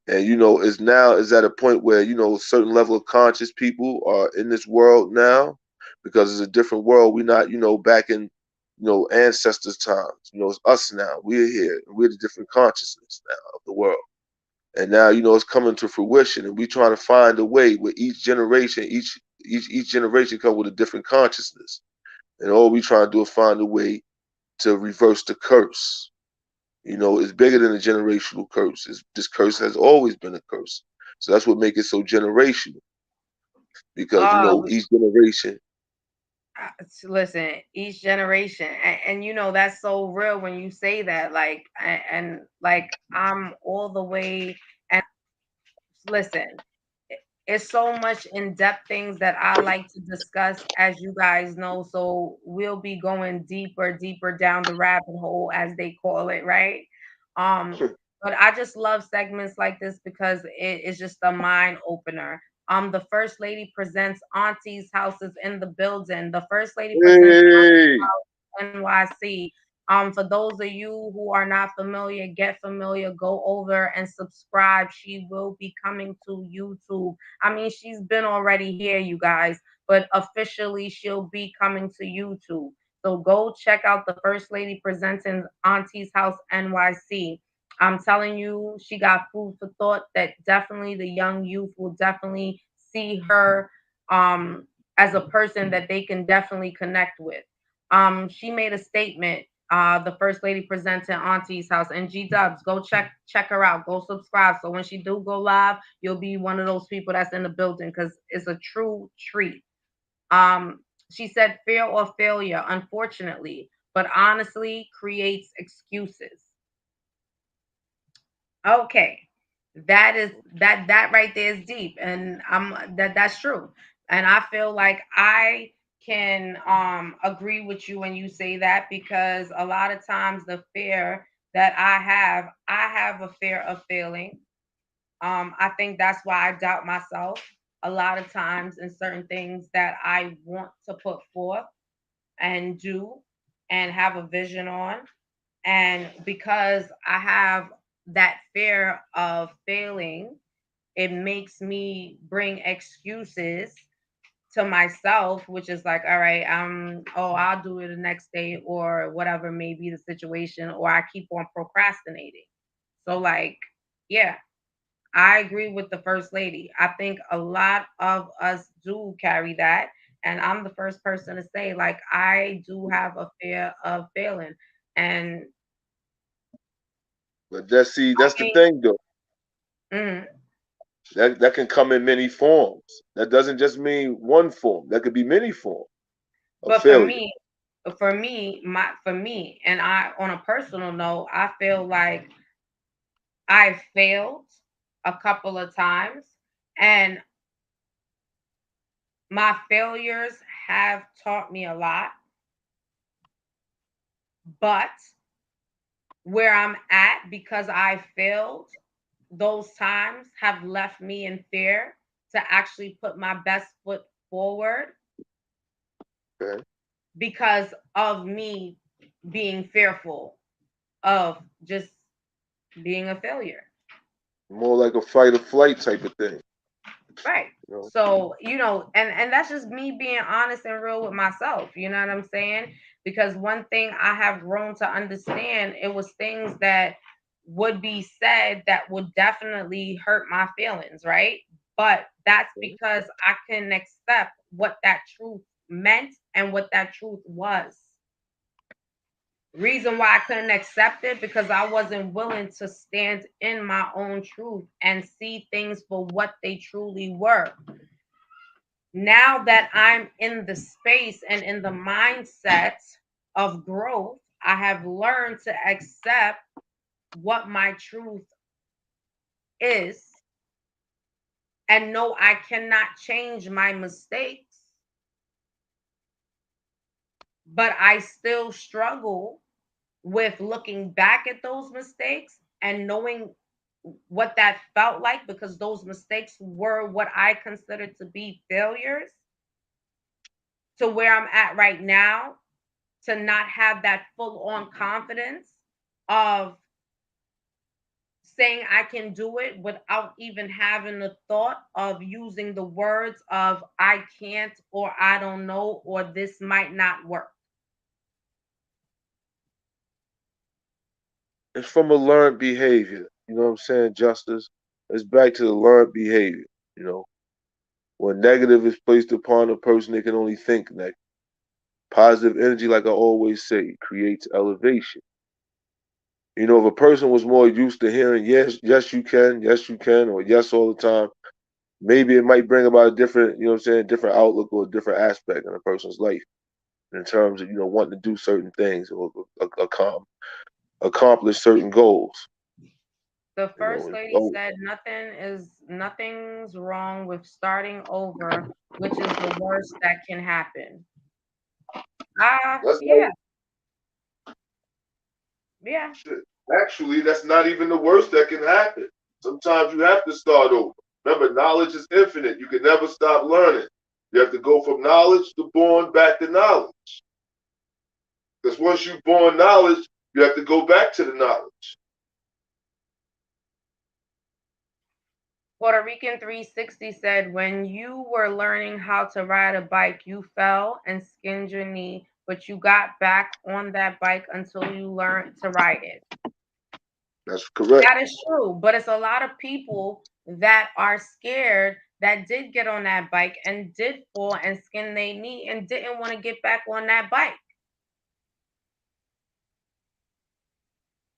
S2: And is now is at a point where certain level of conscious people are in this world now, because it's a different world. We're not back in ancestors times. It's us now. We're here. We're the different consciousness now of the world. And now it's coming to fruition, and we're trying to find a way where each generation, each generation come with a different consciousness, and all we trying to do is find a way to reverse the curse. It's bigger than a generational curse. This curse has always been a curse. So that's what makes it so generational, because
S1: uh
S2: each generation.
S1: Listen, each generation, and that's so real when you say that, like, and like I'm all the way. And listen, it's so much in-depth things that I like to discuss, as you guys know. So we'll be going deeper down the rabbit hole, as they call it, right? Um, but I just love segments like this because it is just a mind opener. The first lady presents Auntie's houses in the building. The first lady presents
S2: Hey,
S1: NYC. For those of you who are not familiar, get familiar, go over and subscribe. She will be coming to YouTube. I mean, she's been already here, you guys, but officially she'll be coming to YouTube. So go check out the First Lady presenting Auntie's House NYC. I'm telling you, she got food for thought that definitely the young youth will definitely see her as a person that they can definitely connect with. She made a statement. The first lady presented Auntie's House, and G Dubs, go check her out. Go subscribe. So when she do go live, you'll be one of those people that's in the building because it's a true treat. She said fear or failure, unfortunately, but honestly creates excuses. Okay. That right there is deep, and that's true. And I feel like I can agree with you when you say that, because a lot of times the fear that I have a fear of failing. I think that's why I doubt myself a lot of times in certain things that I want to put forth and do and have a vision on. And because I have that fear of failing, it makes me bring excuses to myself, which is like, all right, oh, I'll do it the next day or whatever may be the situation, or I keep on procrastinating. So, like, yeah, I agree with the first lady. I think a lot of us do carry that. And I'm the first person to say, like, I do have a fear of failing. And
S2: but that's
S1: I
S2: the
S1: mean,
S2: thing though.
S1: mm,
S2: That can come in many forms. That doesn't just mean one form. That could be many forms of
S1: but for
S2: failure.
S1: me, for me, and I, on a personal note, I feel like I failed a couple of times, and my failures have taught me a lot. But where I'm at, because I failed, those times have left me in fear to actually put my best foot forward
S2: Okay.
S1: because of me being fearful of just being a failure.
S2: More like a fight or flight type of thing.
S1: Right.
S2: You know,
S1: So, and that's just me being honest and real with myself. You know what I'm saying? Because one thing I have grown to understand, it was things that would be said that would definitely hurt my feelings, right? But that's because I couldn't accept what that truth meant and what that truth was. Reason why I couldn't accept it because I wasn't willing to stand in my own truth and see things for what they truly were. Now that I'm in the space and in the mindset of growth, I have learned to accept what my truth is and know I cannot change my mistakes, but I still struggle with looking back at those mistakes and knowing what that felt like because those mistakes were what I considered to be failures to where I'm at right now to not have that full on confidence of saying I can do it without even having the thought of using the words of I can't or I don't know or this might not work.
S2: it's from a learned behavior. You know what I'm saying? Justice. It's back to the learned behavior. You know, when negative is placed upon a person, they can only think negative. Positive energy, like I always say, creates elevation. You know, if a person was more used to hearing yes you can, or yes all the time, maybe it might bring about a different, you know what I'm saying, different outlook or a different aspect in a person's life in terms of, wanting to do certain things or accomplish certain goals.
S1: The
S2: You
S1: first
S2: know,
S1: lady said nothing's wrong with starting over, which is the worst that can happen.
S2: that's
S1: Yeah,
S2: not
S1: yeah.
S2: shit. Actually, that's not even the worst that can happen. Sometimes you have to start over. Remember, knowledge is infinite. You can never stop learning. You have to go from knowledge to born back to knowledge. Because once you born knowledge, you have to go back to the knowledge.
S1: Puerto Rican 360 said, when you were learning how to ride a bike, you fell and skinned your knee, but you got back on that bike until you learned to ride it.
S2: That's correct.
S1: That is true, but it's a lot of people that are scared that did get on that bike and did fall and skin their knee and didn't want to get back on that bike.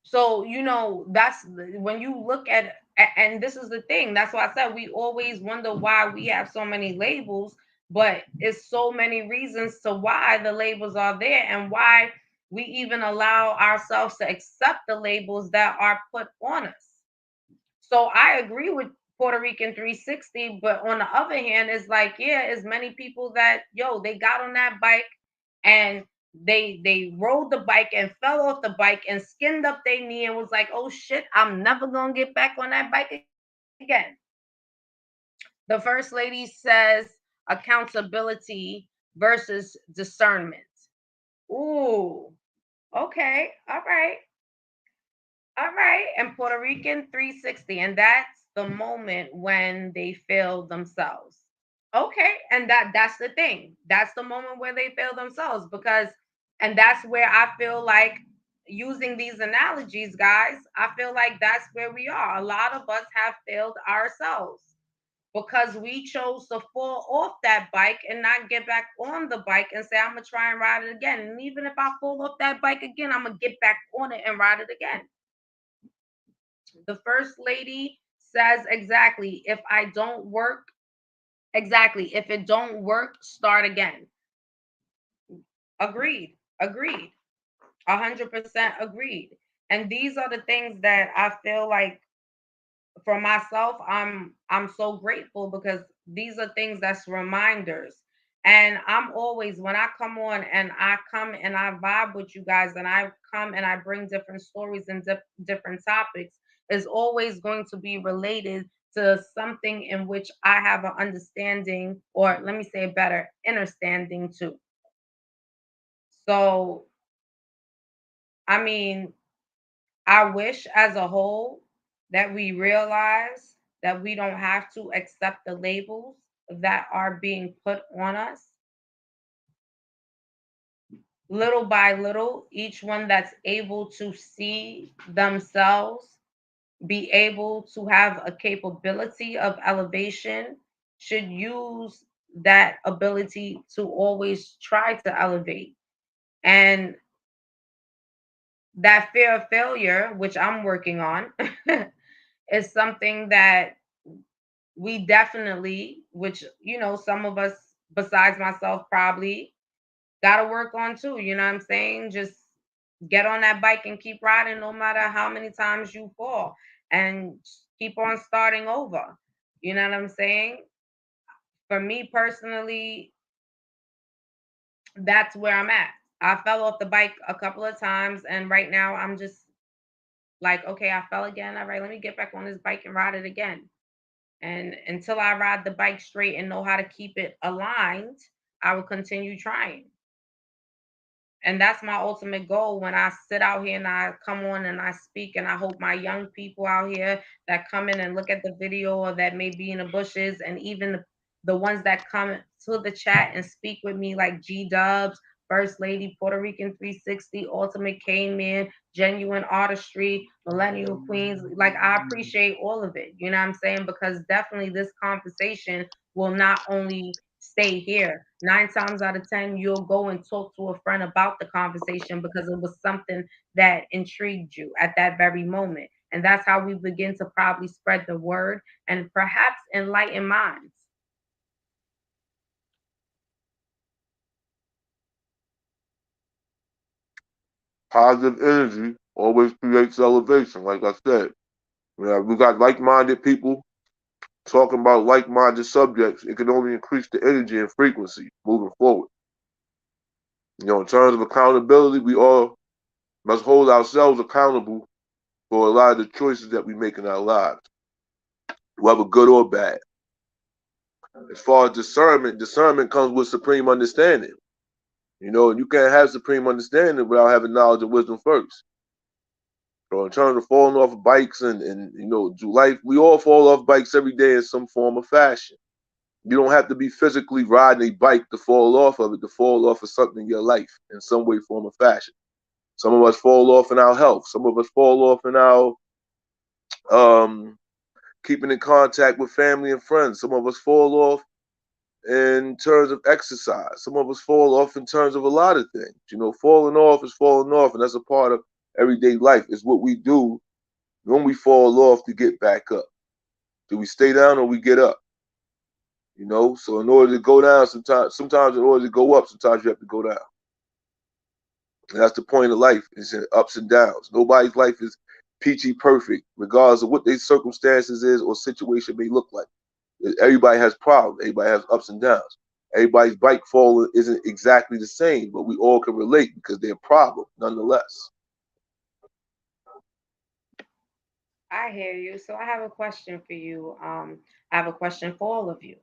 S1: So, that's when you look at, and this is the thing. That's why I said we always wonder why we have so many labels, but it's so many reasons to why the labels are there and why we even allow ourselves to accept the labels that are put on us. So I agree with Puerto Rican 360, but on the other hand, it's like, yeah, as many people that they got on that bike and they rode the bike and fell off the bike and skinned up their knee and was like, oh shit, I'm never gonna get back on that bike again. The first lady says accountability versus discernment. Ooh, okay, all right. All right, and Puerto Rican 360, and that's the moment when they fail themselves. Okay, and that's the thing. That's the moment where they fail themselves because and that's where I feel like using these analogies, guys, I feel like that's where we are. A lot of us have failed ourselves because we chose to fall off that bike and not get back on the bike and say, I'm gonna try and ride it again. And even if I fall off that bike again, I'm gonna get back on it and ride it again. The first lady says exactly, if I don't work, exactly, if it don't work, start again. Agreed. Agreed. 100% agreed. And these are the things that I feel like for myself, I'm so grateful because these are things that's reminders. And I'm always when I come on and I come and I vibe with you guys and I come and I bring different stories and different topics is always going to be related to something in which I have an understanding or let me say better understanding too. So I mean, I wish as a whole that we realize that we don't have to accept the labels that are being put on us. Little by little, each one that's able to see themselves be able to have a capability of elevation should use that ability to always try to elevate. And that fear of failure, which I'm working on, is something that we definitely, which, some of us besides myself probably got to work on too. You know what I'm saying? Just get on that bike and keep riding no matter how many times you fall and keep on starting over. You know what I'm saying? For me personally, that's where I'm at. I fell off the bike a couple of times, and right now I'm just like, okay, I fell again. All right, let me get back on this bike and ride it again. And until I ride the bike straight and know how to keep it aligned, I will continue trying. And that's my ultimate goal when I sit out here and I come on and I speak. And I hope my young people out here that come in and look at the video or that may be in the bushes, and even the ones that come to the chat and speak with me, like G Dubs, First Lady, Puerto Rican 360, Ultimate K Man, Genuine Artistry, Millennial Queens. Like, I appreciate all of it. You know what I'm saying? Because definitely this conversation will not only stay here. 9 times out of 10, you'll go and talk to a friend about the conversation because it was something that intrigued you at that very moment. And that's how we begin to probably spread the word and perhaps enlighten minds.
S2: Positive energy always creates elevation. Like I said, we got like-minded people talking about like-minded subjects. It can only increase the energy and frequency moving forward. In terms of accountability, we all must hold ourselves accountable for a lot of the choices that we make in our lives, whether good or bad. As far as discernment comes with supreme understanding. And you can't have supreme understanding without having knowledge and wisdom first. So in terms of falling off of bikes and do life, we all fall off bikes every day in some form or fashion. You don't have to be physically riding a bike to fall off of it, to fall off of something in your life in some way, form, or fashion. Some of us fall off in our health. Some of us fall off in our um, keeping in contact with family and friends. Some of us fall off in terms of exercise. Some of us fall off in terms of a lot of things. Falling off is falling off, and that's a part of everyday life. It's what we do when we fall off to get back up. Do we stay down or we get up? So in order to go down, sometimes in order to go up, sometimes you have to go down. And that's the point of life, is in ups and downs. Nobody's life is peachy perfect, regardless of what their circumstances is or situation may look like. Everybody has problems. Everybody has ups and downs. Everybody's bike fall isn't exactly the same, but we all can relate because they're problems nonetheless.
S1: I hear you. So I have a question for you. I have a question for all of you.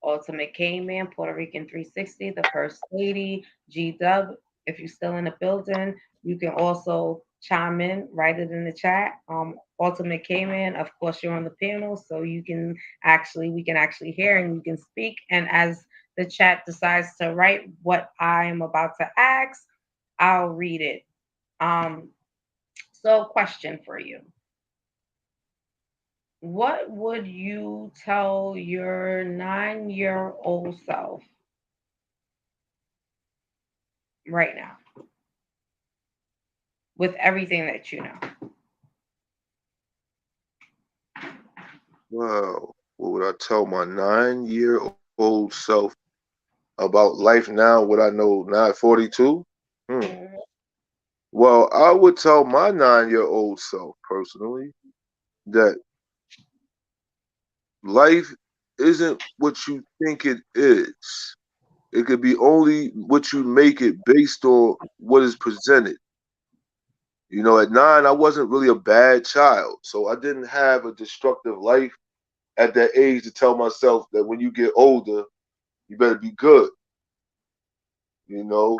S1: Ultimate K Man, Puerto Rican 360, the First Lady, G Dub. If you're still in the building, you can also chime in, write it in the chat. Ultimate K Man, of course, you're on the panel, so we can actually hear and you can speak. And as the chat decides to write what I am about to ask, I'll read it. Um, so, question for you. What would you tell your 9-year-old self right now with everything that you know?
S2: Wow. What would I tell my 9-year-old self about life now? What I know now at 42? Hmm.
S1: Mhm.
S2: Well, I would tell my 9-year-old self personally that life isn't what you think it is. It could be only what you make it based on what is presented. At 9, I wasn't really a bad child. So I didn't have a destructive life at that age to tell myself that when you get older, you better be good.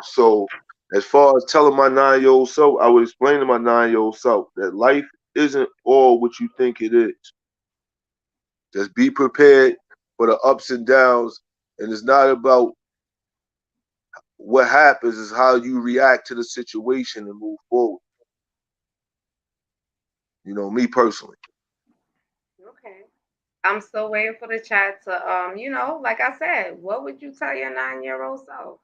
S2: So As far as telling my 9-year-old self, I would explain to my 9-year-old self that life isn't all what you think it is. Just be prepared for the ups and downs, and it's not about what happens; it's how you react to the situation and move forward. Me personally.
S1: Okay. I'm still waiting for the chat to like I said, what would you tell your 9-year-old self?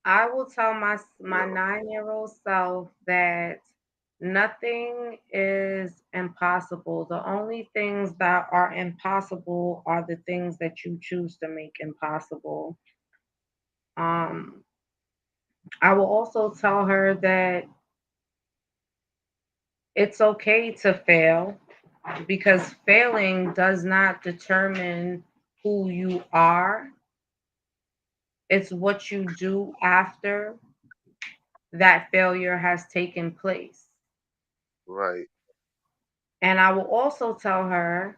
S1: I will tell my
S2: Yeah.
S1: 9-year-old self that nothing is impossible. The only things that are impossible are the things that you choose to make impossible. Um, I will also tell her that it's okay to fail because failing does not determine who you are. It's what you do after that failure has taken place.
S2: Right.
S1: And I will also tell her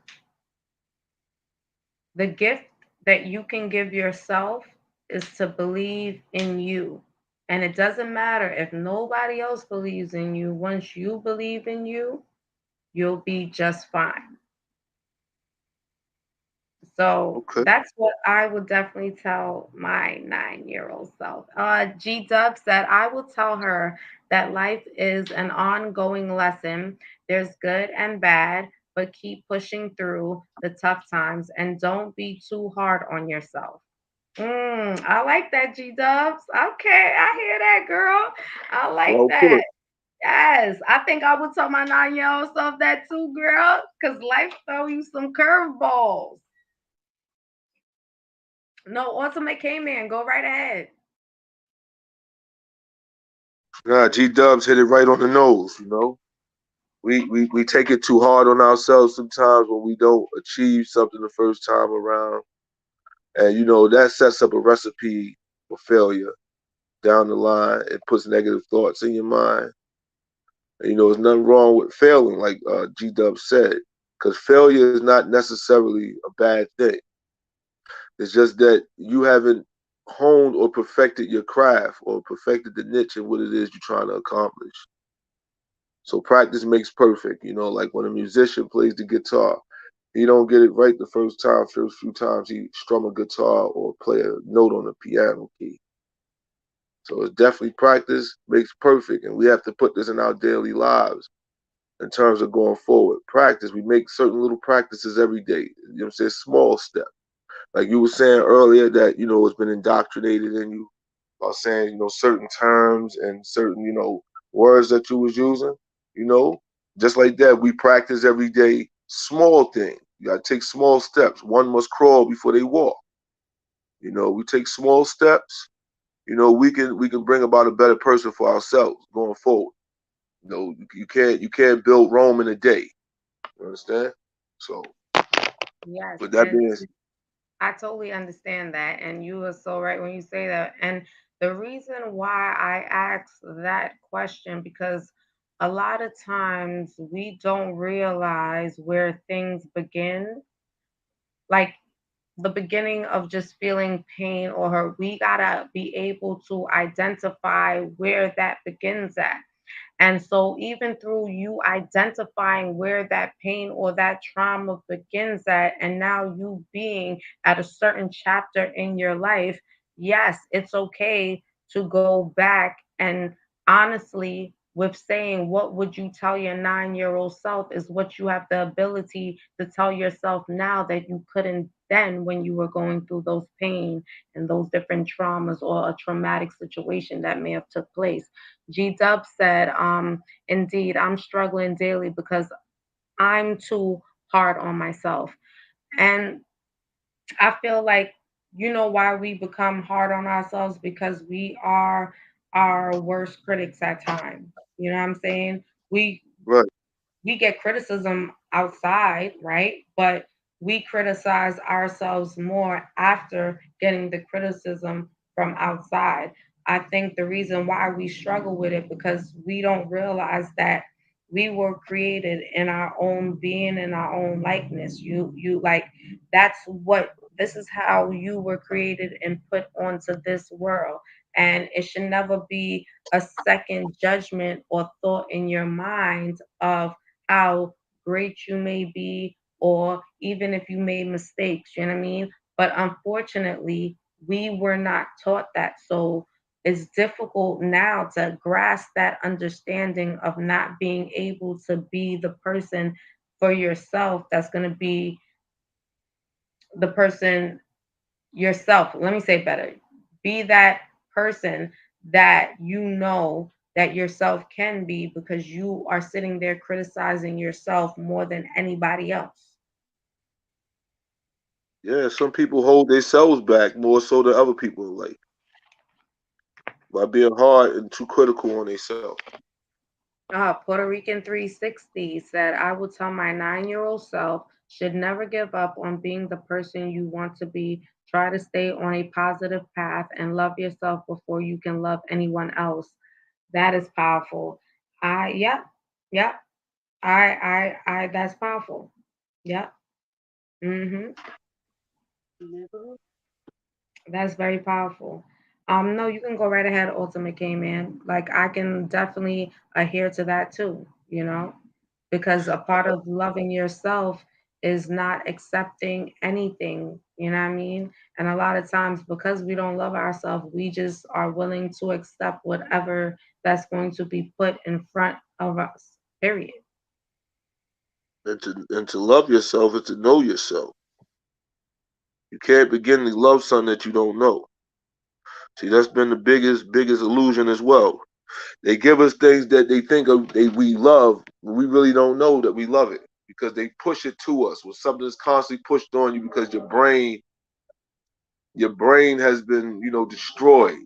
S1: the gift that you can give yourself is to believe in you. And it doesn't matter if nobody else believes in you. Once you believe in you, you'll be just fine. So
S2: Okay.
S1: that's what I would definitely tell my 9-year-old self. G Dub said, I will tell her that life is an ongoing lesson. There's good and bad, but keep pushing through the tough times and don't be too hard on yourself. I like that, G Dubs. Okay, I hear that, girl. I like
S2: Well
S1: that.
S2: put.
S1: Yes, I think I would tell my 9-year-old self that too, girl, because life throw you some curveballs. No, Ultimate K-Man, go right ahead.
S2: Nah, G Dubs hit it right on the nose. We take it too hard on ourselves sometimes when we don't achieve something the first time around, and that sets up a recipe for failure down the line. It puts negative thoughts in your mind. And, there's nothing wrong with failing, like G Dub said, because failure is not necessarily a bad thing. It's just that you haven't honed or perfected your craft or perfected the niche in what it is you're trying to accomplish. So practice makes perfect. Like when a musician plays the guitar, he don't get it right the first few times he strum a guitar or play a note on the piano key. So it's definitely practice makes perfect, and we have to put this in our daily lives in terms of going forward. Practice, we make certain little practices every day. I'm saying? Small steps. Like you were saying earlier that, it's been indoctrinated in you about saying, certain terms and certain, words that you was using, you know. Just like that, we practice every day small things. You gotta take small steps. One must crawl before they walk. We take small steps, we can bring about a better person for ourselves going forward. You can't build Rome in a day. You understand? So
S1: Yes,
S2: with that
S1: and
S2: being
S1: I totally understand that. And you are so right when you say that. And the reason why I ask that question, because a lot of times we don't realize where things begin. Like the beginning of just feeling pain or hurt, we gotta be able to identify where that begins at. And so, even through you identifying where that pain or that trauma begins at, and now you being at a certain chapter in your life, yes, it's okay to go back and honestly, with saying, what would you tell your 9-year-old self, is what you have the ability to tell yourself now that you couldn't then when you were going through those pain and those different traumas or a traumatic situation that may have took place. G Dub said, indeed, I'm struggling daily because I'm too hard on myself. And I feel like, you know why we become hard on ourselves? Because we are our worst critics at times. You know what I'm saying? We
S2: right,
S1: we get criticism outside, right? But we criticize ourselves more after getting the criticism from outside. I think the reason why we struggle with it because we don't realize that we were created in our own being and our own likeness. You like that's what this is how you were created and put onto this world. And it should never be a second judgment or thought in your mind of how great you may be, or even if you made mistakes, you know what I mean? But unfortunately, we were not taught that. So it's difficult now to grasp that understanding of not being able to be the person for yourself that's going to be the person yourself. Let me say better. Be that person that you know that yourself can be, because you are sitting there criticizing yourself more than anybody else.
S3: Yeah, some people hold themselves back more so than other people, like by being hard and too critical on themselves.
S1: Puerto Rican 360 said, I will tell my 9-year-old self should never give up on being the person you want to be. Try to stay on a positive path and love yourself before you can love anyone else. That is powerful. Yep, yep. That's powerful. Yep. Mm-hmm. That's very powerful. No, you can go right ahead, Ultimate K Man. Like I can definitely adhere to that too, because a part of loving yourself is not accepting anything, you know what I mean? And a lot of times because we don't love ourselves, we just are willing to accept whatever that's going to be put in front of us. Period.
S3: And to love yourself is to know yourself. You can't begin to love something that you don't know. See, that's been the biggest illusion as well. They give us things that they think we love, but we really don't know that we love it because they push it to us. When something is constantly pushed on you because your brain has been, destroyed,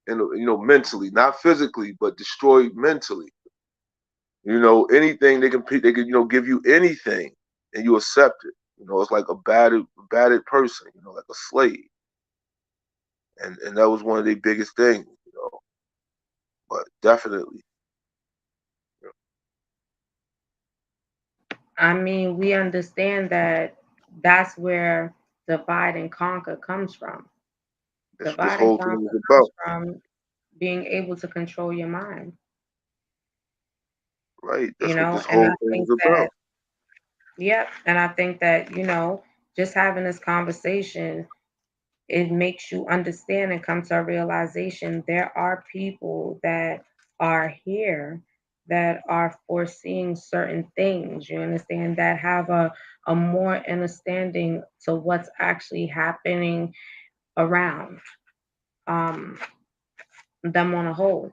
S3: and mentally, not physically, but destroyed mentally. Anything they can give you anything, and you accept it. It's like a battered person, like a slave, and that was one of their biggest things. But definitely,
S1: I mean, we understand that that's where divide and conquer comes from.
S3: that's what this
S1: Divide and
S3: whole thing
S1: conquer
S3: is
S1: comes
S3: about,
S1: from being able to control your mind,
S3: right? That's what this
S1: and I
S3: whole thing
S1: think
S3: is
S1: that,
S3: about.
S1: yep, and I think that, just having this conversation, it makes you understand and come to a realization there are people that are here that are foreseeing certain things, you understand, that have a more understanding to what's actually happening around um, them on a whole.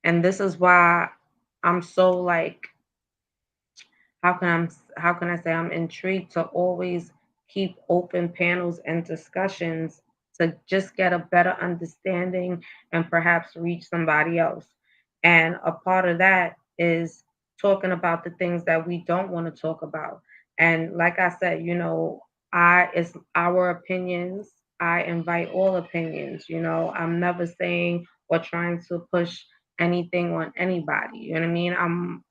S1: And this is why I'm so like, how can I say, I'm intrigued to always keep open panels and discussions to just get a better understanding and perhaps reach somebody else. And a part of that is talking about the things that we don't want to talk about. And like I said, it's our opinions. I invite all opinions. I'm never saying or trying to push anything on anybody. You know what I mean? I'm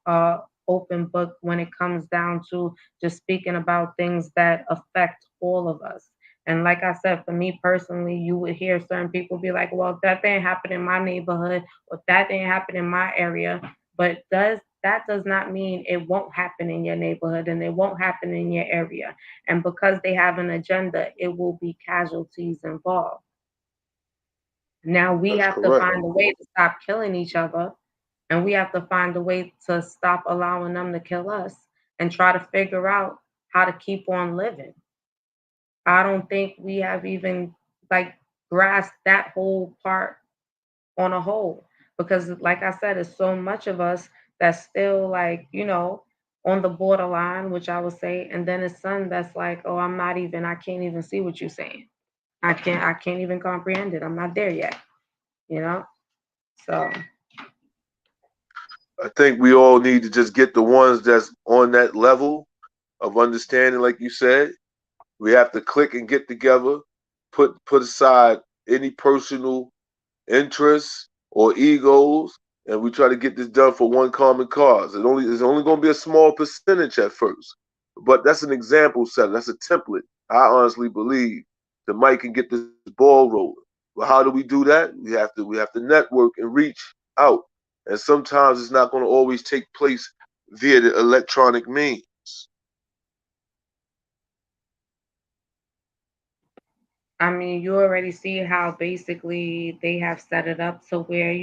S1: open book when it comes down to just speaking about things that affect all of us. And like I said, for me personally, you would hear certain people be like, well, that didn't happen in my neighborhood, or that didn't happen in my area. But does not mean it won't happen in your neighborhood and it won't happen in your area. And because they have an agenda, it will be casualties involved. Now we
S3: That's
S1: have to
S3: correct.
S1: find a way to stop killing each other, and we have to find a way to stop allowing them to kill us and try to figure out how to keep on living. I don't think we have even like grasped that whole part on a whole, because like I said, it's so much of us that's still like, on the borderline, which I would say, and then it's some that's like, oh, I can't even see what you're saying. I can't even comprehend it. I'm not there yet, you know? So
S3: I think we all need to just get the ones that's on that level of understanding, like you said. We have to click and get together, put aside any personal interests or egos, and we try to get this done for one common cause. It's only going to be a small percentage at first, but that's an example set. That's a template. I honestly believe that Mike can get this ball rolling. Well, how do we do that? We have to network and reach out. And sometimes it's not going to always take place via the electronic means.
S1: I mean, you already see how basically they have set it up to where,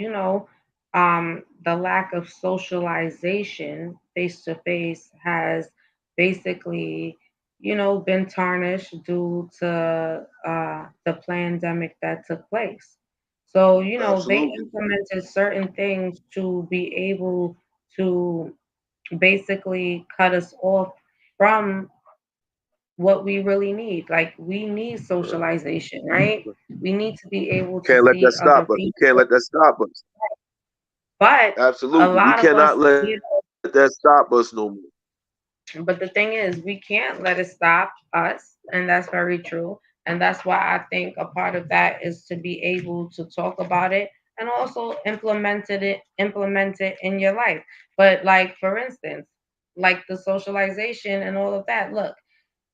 S1: the lack of socialization face to face has basically, been tarnished due to the pandemic that took place. So, they
S3: Absolutely.
S1: implemented certain things to be able to basically cut us off from what we really need. Like we need
S3: Uh,
S1: socialization, right? We need to be able to
S3: Can't let that
S1: see other
S3: stop us. We can't
S1: people.
S3: let that stop us.
S1: But a
S3: Absolutely. We
S1: lot of us,
S3: cannot let that stop us no more.
S1: but the thing is, we can't let it stop us, and that's very true. And that's why I think a part of that is to be able to talk about it and also implement it in your life. But like for instance, like the socialization and all of that. Look,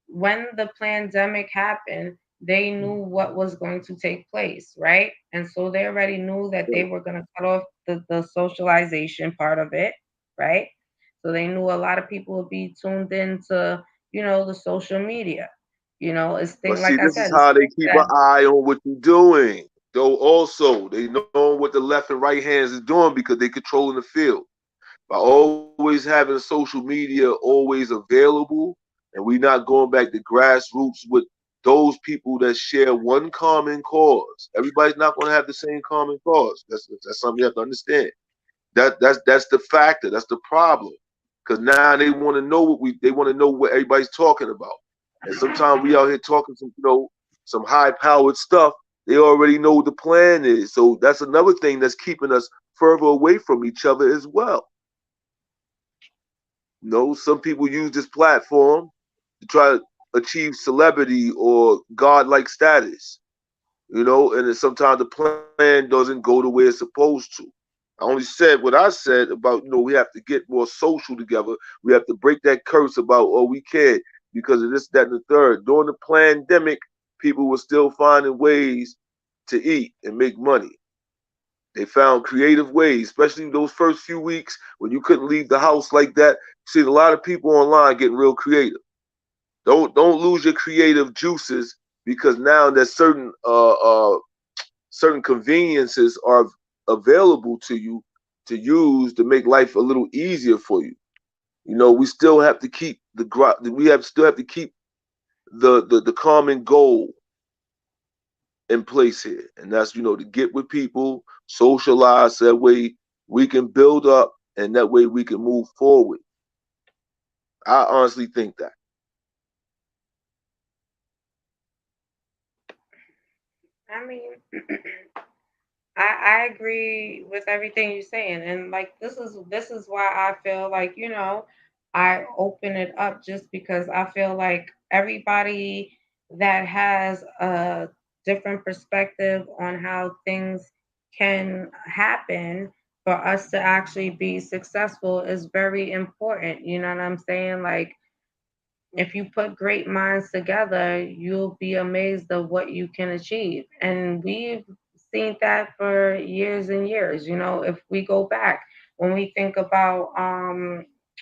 S1: when the pandemic happened, they knew what was going to take place, right? And so they already knew that they were going to cut off the socialization part of it, right? So they knew a lot of people would be tuned into, the social media. It's
S3: But
S1: thing
S3: see,
S1: like I
S3: this is
S1: said, it's
S3: how they
S1: things
S3: keep
S1: that
S3: an eye on what you're doing. Though also they know what the left and right hands is doing because they controlling the field. By always having social media always available, and we not going back to grassroots with those people that share one common cause. Everybody's not going to have the same common cause. That's something you have to understand. That's the factor. That's the problem. Because now they want to know they want to know what everybody's talking about. And sometimes we out here talking some high powered stuff. They already know what the plan is. So that's another thing that's keeping us further away from each other as well. Some people use this platform to try to achieve celebrity or godlike status. And then sometimes the plan doesn't go the way it's supposed to. I only said what I said about, we have to get more social together. We have to break that curse about, oh, we can't because of this, that, and the third. During the pandemic, people were still finding ways to eat and make money. They found creative ways, especially those first few weeks when you couldn't leave the house like that. See, a lot of people online getting real creative. Don't lose your creative juices because now there's certain conveniences are available to you to use to make life a little easier for you. We still have to keep still have to keep the common goal in place here, and that's to get with people, socialize. That way we can build up, and that way we can move forward. I honestly think that.
S1: I mean, I agree with everything you're saying, and like this is why I feel like I open it up just because I feel like everybody that has a different perspective on how things can happen for us to actually be successful is very important. You know what I'm saying? Like if you put great minds together, you'll be amazed of what you can achieve. And we've seen that for years and years. If we go back, when we think about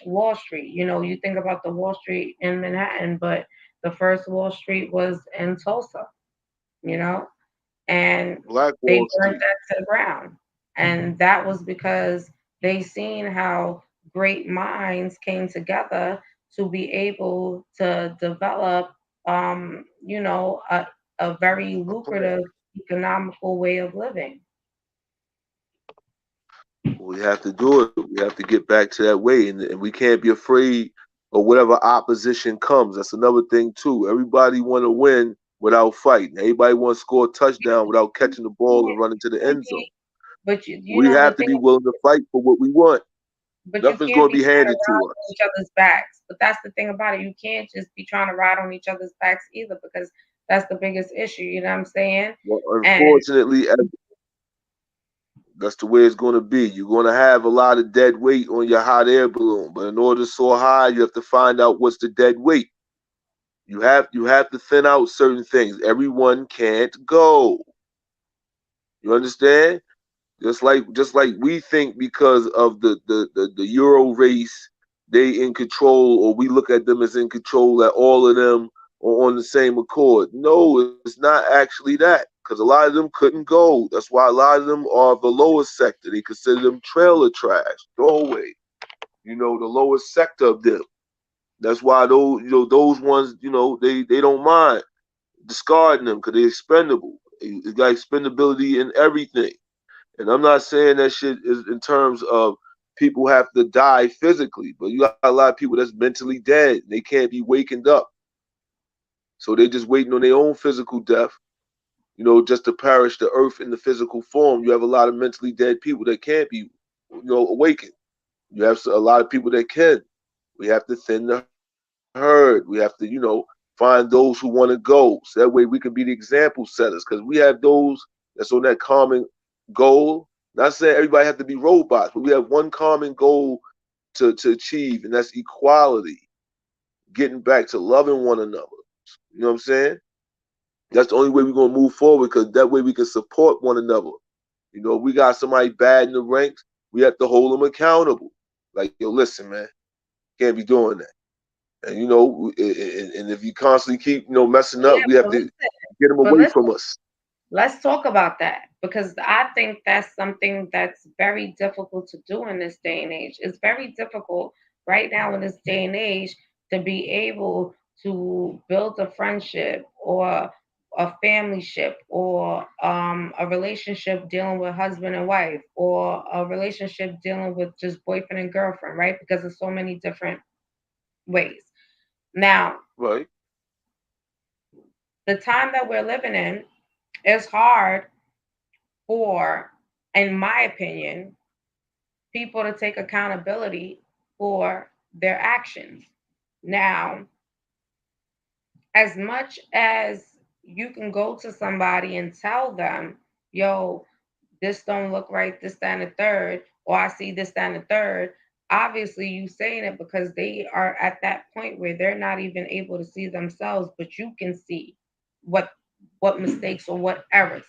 S1: Wall Street, you think about the Wall Street in Manhattan, but the first Wall Street was in Tulsa, you know, and
S3: Black
S1: they
S3: Wall
S1: burnt
S3: Street.
S1: that to the ground. And that was because they seen how great minds came together to be able to develop, a very
S3: A plan.
S1: lucrative economical way of living.
S3: We have to do it. We have to get back to that way, and we can't be afraid of whatever opposition comes. That's another thing too. Everybody want to win without fighting. Everybody want to score a touchdown without catching the ball and running to the
S1: You
S3: end zone.
S1: can't, but you
S3: We
S1: know the
S3: have to
S1: thing
S3: be willing to fight for what we want.
S1: but you
S3: Nothing's
S1: can't
S3: going to
S1: be
S3: be
S1: trying to
S3: handed
S1: ride
S3: to
S1: on
S3: us.
S1: each other's backs. But that's the thing about it. You can't just be trying to ride on each other's backs either because that's the biggest issue. You know what I'm saying?
S3: Well,
S1: And
S3: unfortunately, that's the way it's going to be. You're going to have a lot of dead weight on your hot air balloon, but in order to soar high, you have to find out what's the dead weight. You have to thin out certain things. Everyone can't go. You understand? Just like we think because of the Euro race, they in control, or we look at them as in control, that all of them are on the same accord. No, it's not actually that, because a lot of them couldn't go. That's why a lot of them are the lower sector. They consider them trailer trash, throwaway. The lower sector of them. That's why those ones, they don't mind discarding them because they're expendable. It's got expendability in everything. And I'm not saying that shit is in terms of people have to die physically, but you got a lot of people that's mentally dead. They can't be wakened up. So they just waiting on their own physical death, just to perish the earth in the physical form. You have a lot of mentally dead people that can't be, awakened. You have a lot of people that can. We have to thin the herd. We have to, find those who want to go. So that way we can be the example setters, because we have those that's on that common goal. Not saying everybody have to be robots, but we have one common goal to achieve, and that's equality, getting back to loving one another. You know what I'm saying? That's the only way we're gonna move forward, because that way we can support one another. We got somebody bad in the ranks, we have to hold them accountable. Like, yo, listen, man, can't be doing that. And and if you constantly keep messing up,
S1: Yeah,
S3: we have to get them
S1: but
S3: away from us.
S1: let's talk about that, because I think that's something that's very difficult to do in this day and age. It's very difficult right now in this day and age to be able to build a friendship or a family ship or a relationship dealing with husband and wife or a relationship dealing with just boyfriend and girlfriend, right? Because there's so many different ways. Now,
S3: Right.
S1: the time that we're living in is hard for, in my opinion, people to take accountability for their actions. Now, as much as you can go to somebody and tell them, yo, this don't look right, this, that, and the third, or I see this, that, and the third, obviously you saying it because they are at that point where they're not even able to see themselves, but you can see what what mistakes or what errors.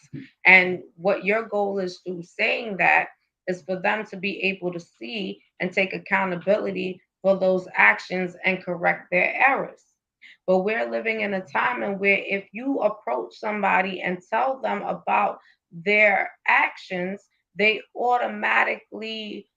S1: And what your goal is through saying that is for them to be able to see and take accountability for those actions and correct their errors. But we're living in a time in where if you approach somebody and tell them about their actions, they automatically,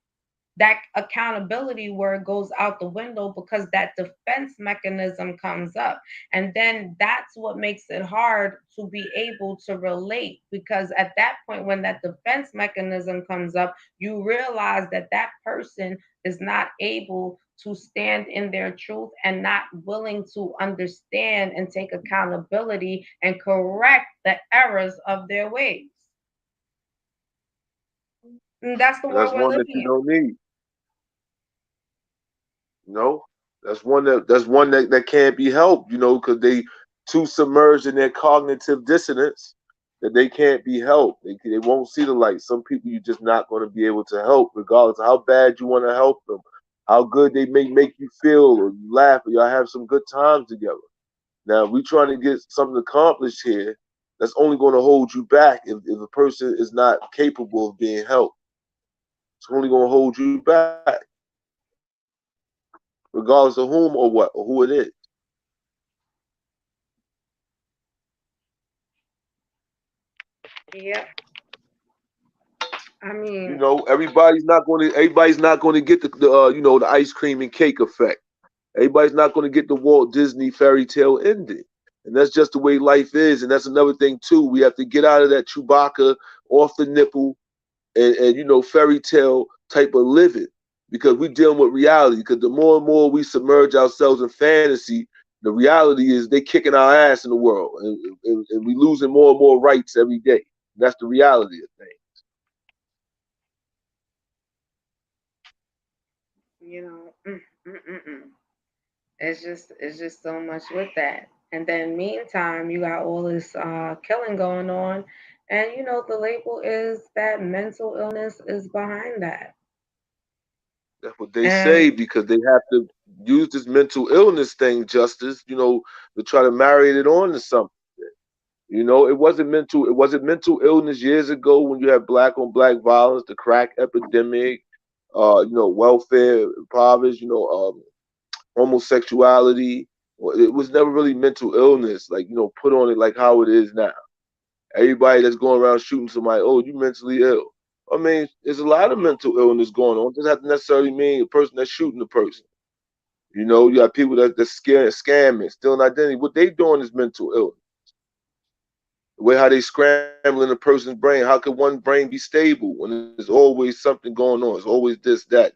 S1: that accountability word goes out the window because that defense mechanism comes up. And then that's what makes it hard to be able to relate, because at that point, when that defense mechanism comes up, you realize that that person is not able to stand in their truth and not willing to understand and take accountability and correct the errors of their ways. And that's the
S3: And that's
S1: world we're
S3: one that
S1: living
S3: you
S1: in.
S3: don't need. No, that's one that can't be helped, because they too submerged in their cognitive dissonance that they can't be helped. They won't see the light. Some people you're just not going to be able to help, regardless of how bad you want to help them, how good they make you feel, or you laugh, or y'all have some good times together. Now, if we trying to get something accomplished here, that's only going to hold you back if a person is not capable of being helped. It's only going to hold you back, regardless of whom or what or who it is.
S1: Yeah, I mean,
S3: Everybody's not going to get the ice cream and cake effect. Everybody's not going to get the Walt Disney fairy tale ending. And that's just the way life is. And that's another thing too. We have to get out of that Chewbacca off the nipple and fairy tale type of living, because we're dealing with reality. Because the more and more we submerge ourselves in fantasy, the reality is they kicking our ass in the world, and we losing more and more rights every day. That's the reality of things.
S1: you know, it's just so much with that. And then meantime, you got all this killing going on, and the label is that mental illness is behind that.
S3: That's what they
S1: And
S3: say, because they have to use this mental illness thing, Justice, to try to marry it on to something. You know, it wasn't mental illness years ago when you had black on black violence, the crack epidemic, you know, welfare impoverished, you know, homosexuality. Well, it was never really mental illness, like, you know, put on it like how it is now. Everybody that's going around shooting somebody, oh, you mentally ill. I mean, there's a lot of mental illness going on. It doesn't have to necessarily mean a person that's shooting the person. You know, you have people that's scamming, stealing identity. What they doing is mental illness. The way how they scrambling a person's brain. How can one brain be stable when there's always something going on? It's always this, that.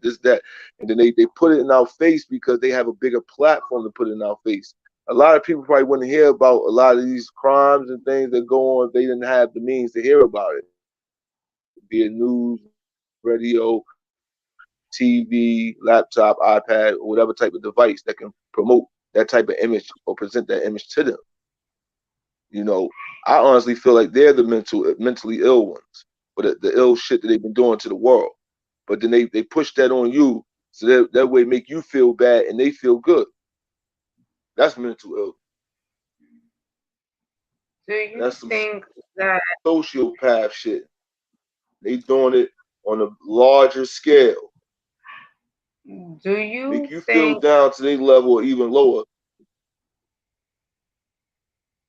S3: And then they put it in our face because they have a bigger platform to put it in our face. A lot of people probably wouldn't hear about a lot of these crimes and things that go on if they didn't have the means to hear about it. Be it news, radio, TV, laptop, iPad, or whatever type of device that can promote that type of image or present that image to them. You know, I honestly feel like they're the mentally ill ones, but the ill shit that they've been doing to the world. But then they push that on you, so that way make you feel bad and they feel good. That's mental illness.
S1: Do you
S3: That's some
S1: think that
S3: sociopath shit. They doing it on a larger scale,
S1: do
S3: make
S1: you
S3: you feel
S1: think
S3: down to their level or even lower.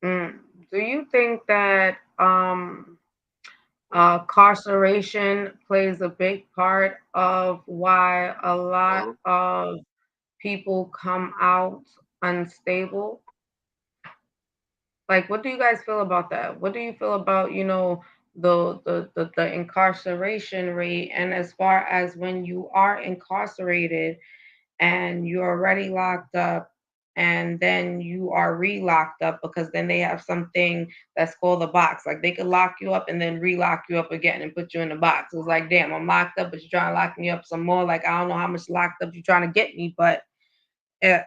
S1: mm, do you think that incarceration plays a big part of why a lot
S3: Uh-huh.
S1: of people come out unstable? Like, what do you guys feel about that? What do you feel about, the incarceration rate? And as far as when you are incarcerated and you're already locked up and then you are re-locked up because then they have something that's called a box. Like they could lock you up and then re-lock you up again and put you in the box. It's like, damn, I'm locked up, but you're trying to lock me up some more. Like I don't know how much locked up you're trying to get me, but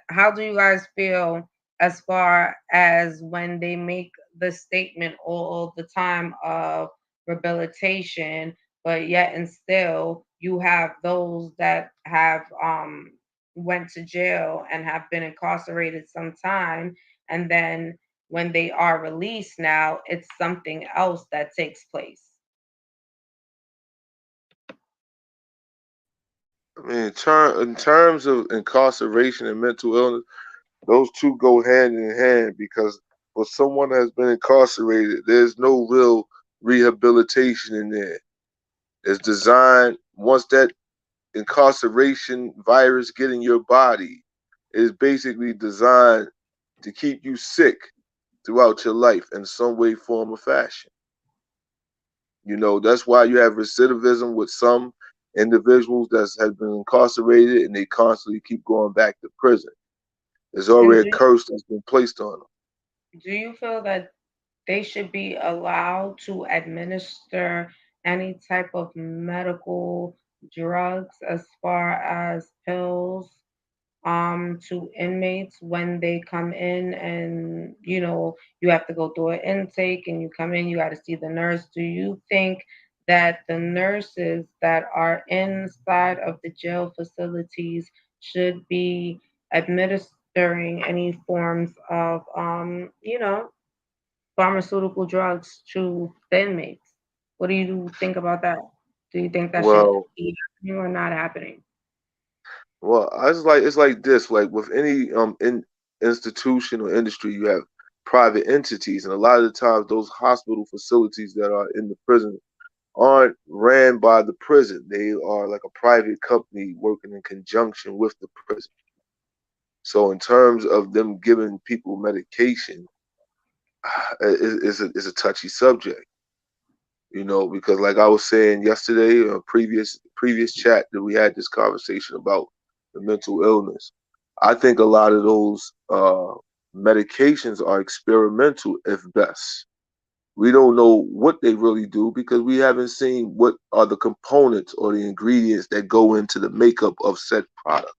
S1: how do you guys feel as far as when they make the statement all the time of rehabilitation, but yet and still you have those that have went to jail and have been incarcerated some time, and then when they are released now, it's something else that takes place.
S3: I mean, in terms of incarceration and mental illness, those two go hand in hand because for someone that has been incarcerated, there's no real rehabilitation in there. It's designed once that incarceration virus get in your body, it is basically designed to keep you sick throughout your life in some way, form, or fashion. You know, that's why you have recidivism with some individuals that have been incarcerated and they constantly keep going back to prison. There's
S1: And
S3: already a curse that's been placed on them.
S1: do you feel that they should be allowed to administer any type of medical drugs as far as pills to inmates when they come in, and you have to go through an intake and you come in, you got to see the nurse. Do you think that the nurses that are inside of the jail facilities should be administering any forms of pharmaceutical drugs to the inmates? What do you think about that? Do you think that should
S3: Well,
S1: be happening or not happening?
S3: well, it's like this. Like with any institution or industry, you have private entities, and a lot of the times those hospital facilities that are in the prison aren't ran by the prison. They are like a private company working in conjunction with the prison. So in terms of them giving people medication, is a touchy subject, you know, because like I was saying yesterday, previous chat that we had this conversation about the mental illness. I think a lot of those medications are experimental, if best. We don't know what they really do because we haven't seen what are the components or the ingredients that go into the makeup of said product.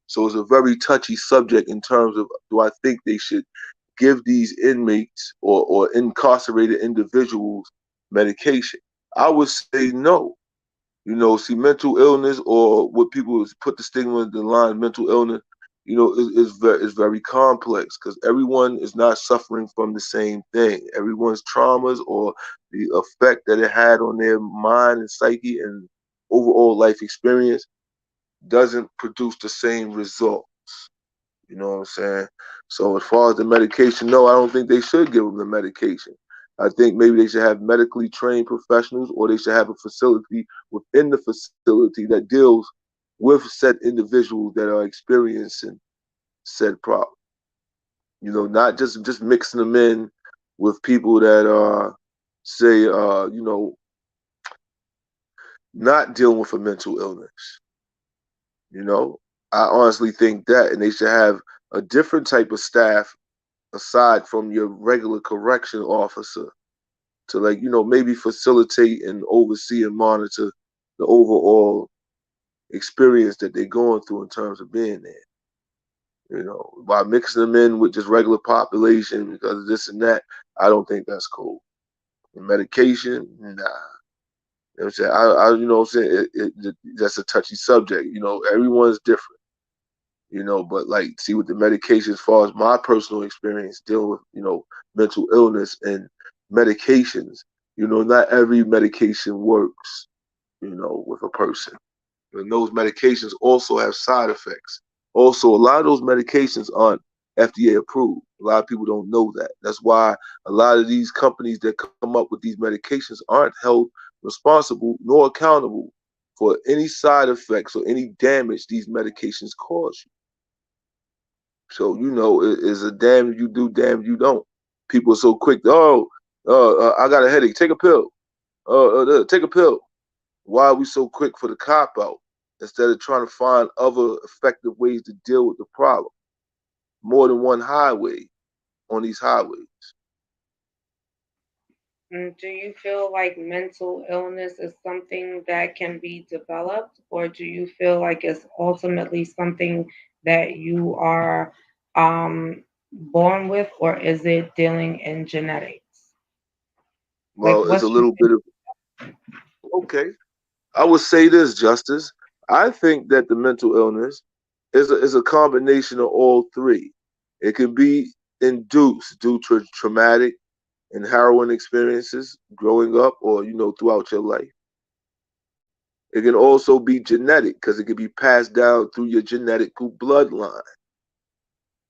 S3: So it's a very touchy subject in terms of do I think they should give these inmates or incarcerated individuals medication? I would say no. You know, see, mental illness or what people put the stigma in the line mental illness, is very complex because everyone is not suffering from the same thing. Everyone's traumas or the effect that it had on their mind and psyche and overall life experience doesn't produce the same result. You know what I'm saying? So as far as the medication, no, I don't think they should give them the medication. I think maybe they should have medically trained professionals, or they should have a facility within the facility that deals with said individuals that are experiencing said problem. Not just mixing them in with people that are, say, not dealing with a mental illness. You know, I honestly think that, and they should have a different type of staff aside from your regular correction officer to, like, maybe facilitate and oversee and monitor the overall experience that they're going through in terms of being there. By mixing them in with just regular population because of this and that, I don't think that's cool. And medication, nah. You know what I'm saying? What I'm saying? That's a touchy subject. Everyone's different. But like, see, with the medication, as far as my personal experience dealing with, mental illness and medications, not every medication works, with a person. And those medications also have side effects. Also, a lot of those medications aren't FDA approved. A lot of people don't know that. That's why a lot of these companies that come up with these medications aren't held responsible nor accountable for any side effects or any damage these medications cause you. So, it is a damn if you do, damn if you don't. People are so quick, I got a headache, take a pill. Take a pill. Why are we so quick for the cop out instead of trying to find other effective ways to deal with the problem? More than one highway on these highways.
S1: Do you feel like mental illness is something that can be developed, or do you feel like it's ultimately something that you are born with, or is it dealing in genetics? Like,
S3: Well, it's a
S1: what's your
S3: little bit of, okay. I would say this, Justice. I think that the mental illness is a combination of all three. It can be induced due to traumatic and harrowing experiences growing up or, throughout your life. It can also be genetic because it can be passed down through your genetic bloodline.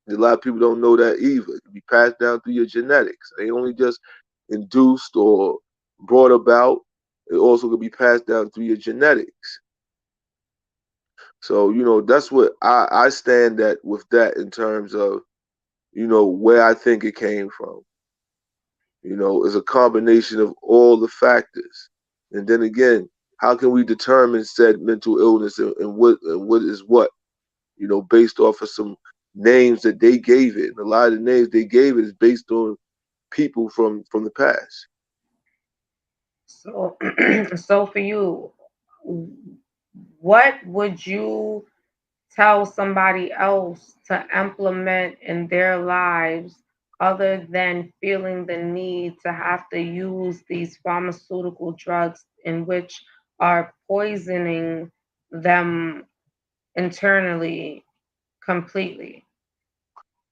S3: A lot of people don't know that either. It can be passed down through your genetics. They only just induced or brought about. It also can be passed down through your genetics. So, that's what I stand at with that in terms of, where I think it came from. Is a combination of all the factors. And then again, how can we determine said mental illness and what is what? Based off of some names that they gave it. And a lot of the names they gave it is based on people from the past.
S1: so so for you, what would you tell somebody else to implement in their lives other than feeling the need to have to use these pharmaceutical drugs in which are poisoning them internally completely?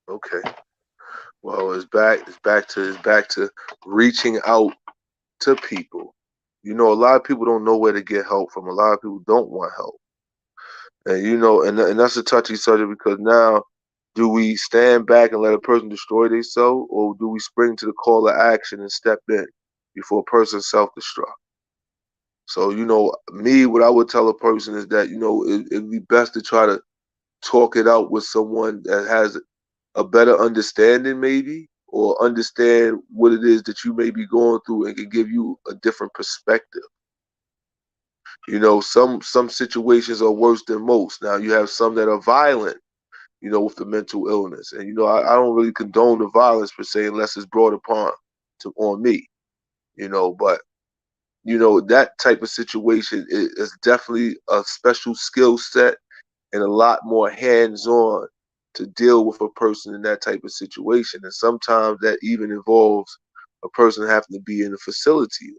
S3: Okay. Well, it's back to reaching out to people. A lot of people don't know where to get help from. A lot of people don't want help. And and that's a touchy subject because now, do we stand back and let a person destroy themselves, or do we spring to the call of action and step in before a person self-destruct? So, me, what I would tell a person is that, it'd be best to try to talk it out with someone that has a better understanding, maybe, or understand what it is that you may be going through and can give you a different perspective. Some situations are worse than most. Now you have some that are violent, with the mental illness. And I don't really condone the violence per se unless it's brought upon on me. But that type of situation is definitely a special skill set and a lot more hands-on to deal with a person in that type of situation. And sometimes that even involves a person having to be in a facility,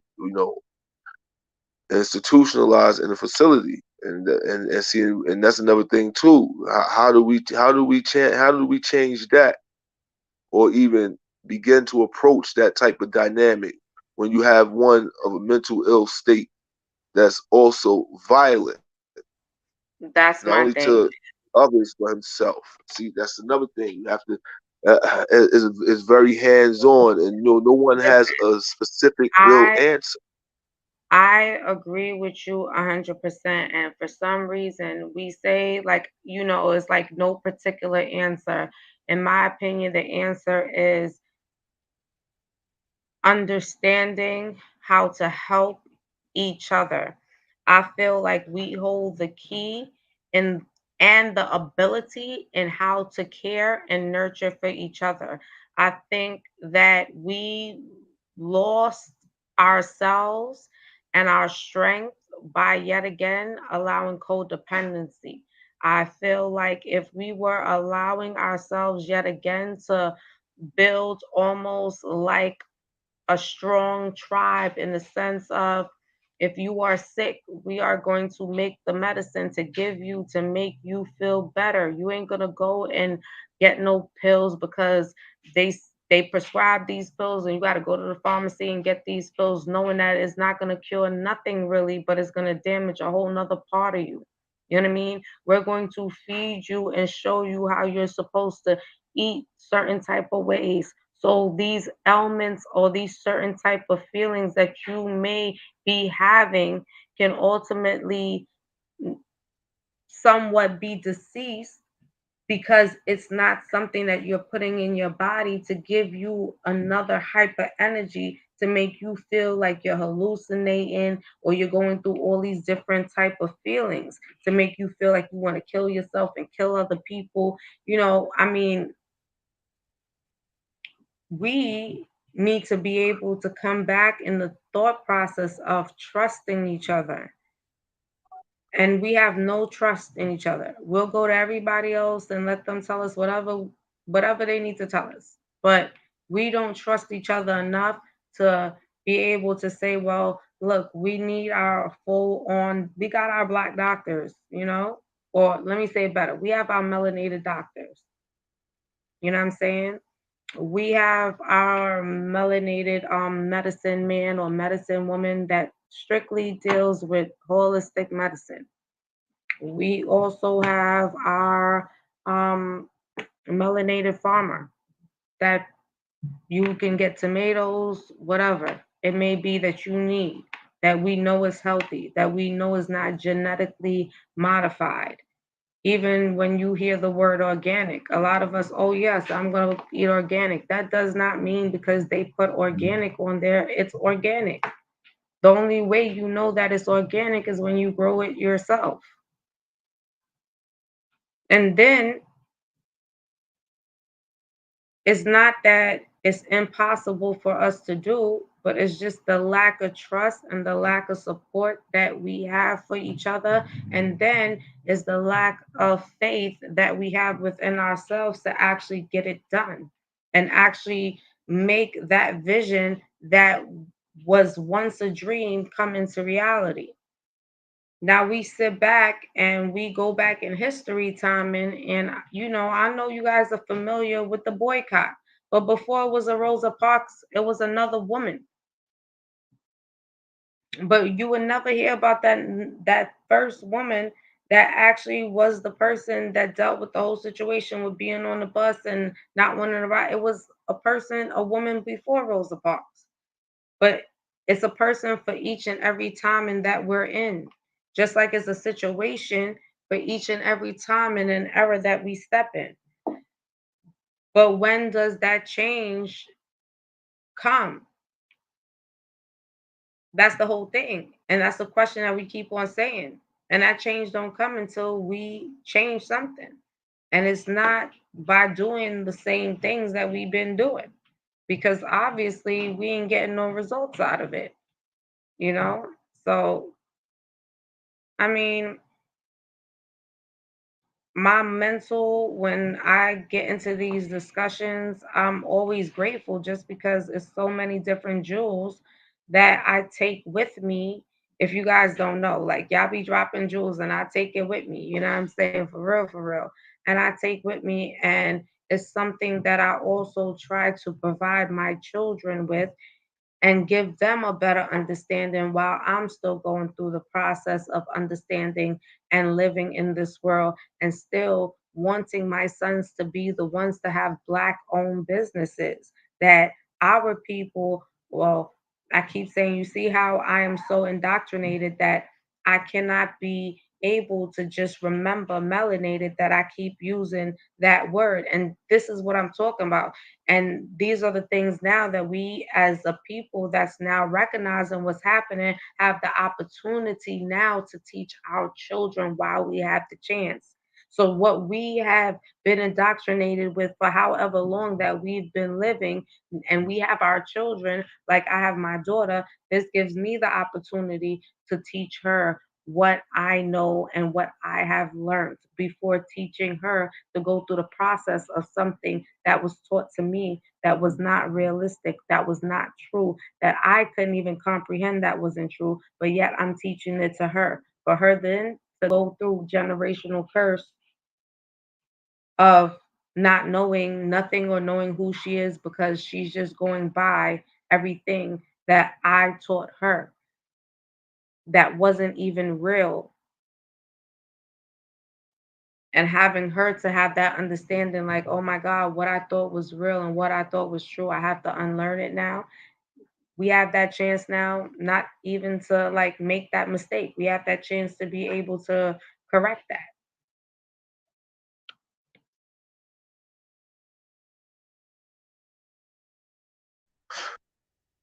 S3: institutionalized in a facility And see, and that's another thing too. How do we change that, or even begin to approach that type of dynamic when you have one of a mental ill state that's also violent,
S1: That's
S3: not
S1: my
S3: only
S1: thing.
S3: to others but himself. See, that's another thing. You have to is very hands on, and no one has
S1: Listen,
S3: a specific real
S1: I
S3: answer.
S1: I agree with you 100%. And for some reason, we say, like, it's like no particular answer. In my opinion, the answer is understanding how to help each other. I feel like we hold the key in and the ability in how to care and nurture for each other. I think that we lost ourselves and our strength by yet again allowing codependency. I feel like if we were allowing ourselves yet again to build almost like a strong tribe in the sense of if you are sick, we are going to make the medicine to give you to make you feel better. You ain't gonna go and get no pills because they prescribe these pills and you got to go to the pharmacy and get these pills knowing that it's not going to cure nothing really, but it's going to damage a whole nother part of you. You know what I mean? We're going to feed you and show you how you're supposed to eat certain type of ways, so these ailments or these certain type of feelings that you may be having can ultimately somewhat be deceased because it's not something that you're putting in your body to give you another hyper energy to make you feel like you're hallucinating or you're going through all these different type of feelings to make you feel like you want to kill yourself and kill other people. I mean, we need to be able to come back in the thought process of trusting each other. And we have no trust in each other. We'll go to everybody else and let them tell us whatever they need to tell us. But we don't trust each other enough to be able to say, well, look, we need our full on, we got our black doctors. Or let me say it better. We have our melanated doctors. You know what I'm saying? We have our melanated medicine man or medicine woman that strictly deals with holistic medicine. We also have our melanated farmer that you can get tomatoes, whatever it may be that you need, that we know is healthy, that we know is not genetically modified. Even when you hear the word organic, a lot of us, oh, yes, I'm going to eat organic. That does not mean because they put organic on there, it's organic. The only way you know that it's organic is when you grow it yourself. And then it's not that it's impossible for us to do, but it's just the lack of trust and the lack of support that we have for each other. And then is the lack of faith that we have within ourselves to actually get it done and actually make that vision that was once a dream come into reality. Now we sit back and we go back in history time, and I know you guys are familiar with the boycott, but before it was a Rosa Parks, it was another woman. But you would never hear about that first woman that actually was the person that dealt with the whole situation with being on the bus and not wanting to ride. It was a woman before Rosa Parks. But it's a person for each and every time in that we're in. Just like it's a situation for each and every time in an era that we step in. But when does that change come? That's the whole thing. And that's the question that we keep on saying. And that change don't come until we change something. And it's not by doing the same things that we've been doing. Because obviously we ain't getting no results out of it, you know? So I mean, my mental, when I get into these discussions, I'm always grateful just because it's so many different jewels that I take with me If you guys don't know, like y'all be dropping jewels and I take it with me, you know what I'm saying? For real, for real. And I take with me, and it's something that I also try to provide my children with and give them a better understanding while I'm still going through the process of understanding and living in this world, and still wanting my sons to be the ones to have black owned businesses that our people, well, I keep saying, you see how I am so indoctrinated that I cannot be able to just remember melanated, that I keep using that word. And this is what I'm talking about. And these are the things now that we, as a people that's now recognizing what's happening, have the opportunity now to teach our children while we have the chance. So, what we have been indoctrinated with for however long that we've been living, and we have our children, like I have my daughter, this gives me the opportunity to teach her what I know and what I have learned before teaching her to go through the process of something that was taught to me that was not realistic, that was not true, that I couldn't even comprehend that wasn't true, but yet I'm teaching it to her. For her then to go through generational curse of not knowing nothing or knowing who she is because she's just going by everything that I taught her that wasn't even real, and having her to have that understanding like, oh my God, what I thought was real and what I thought was true, I have to unlearn it now. We have that chance now, not even to like make that mistake. We have that chance to be able to correct that.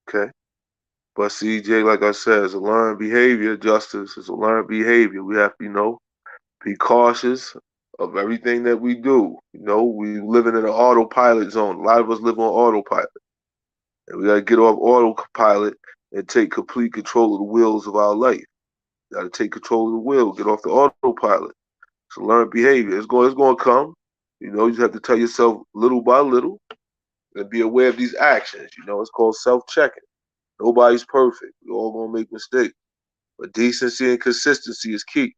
S3: Okay. But CJ, like I said, it's a learned behavior. Justice is a learned behavior. We have to, be cautious of everything that we do. We living in an autopilot zone. A lot of us live on autopilot. And we gotta get off autopilot and take complete control of the wheels of our life. You gotta take control of the wheel, get off the autopilot. It's a learned behavior. It's gonna come. You just have to tell yourself little by little and be aware of these actions. It's called self-checking. Nobody's perfect. We all gonna make mistakes. But decency and consistency is key.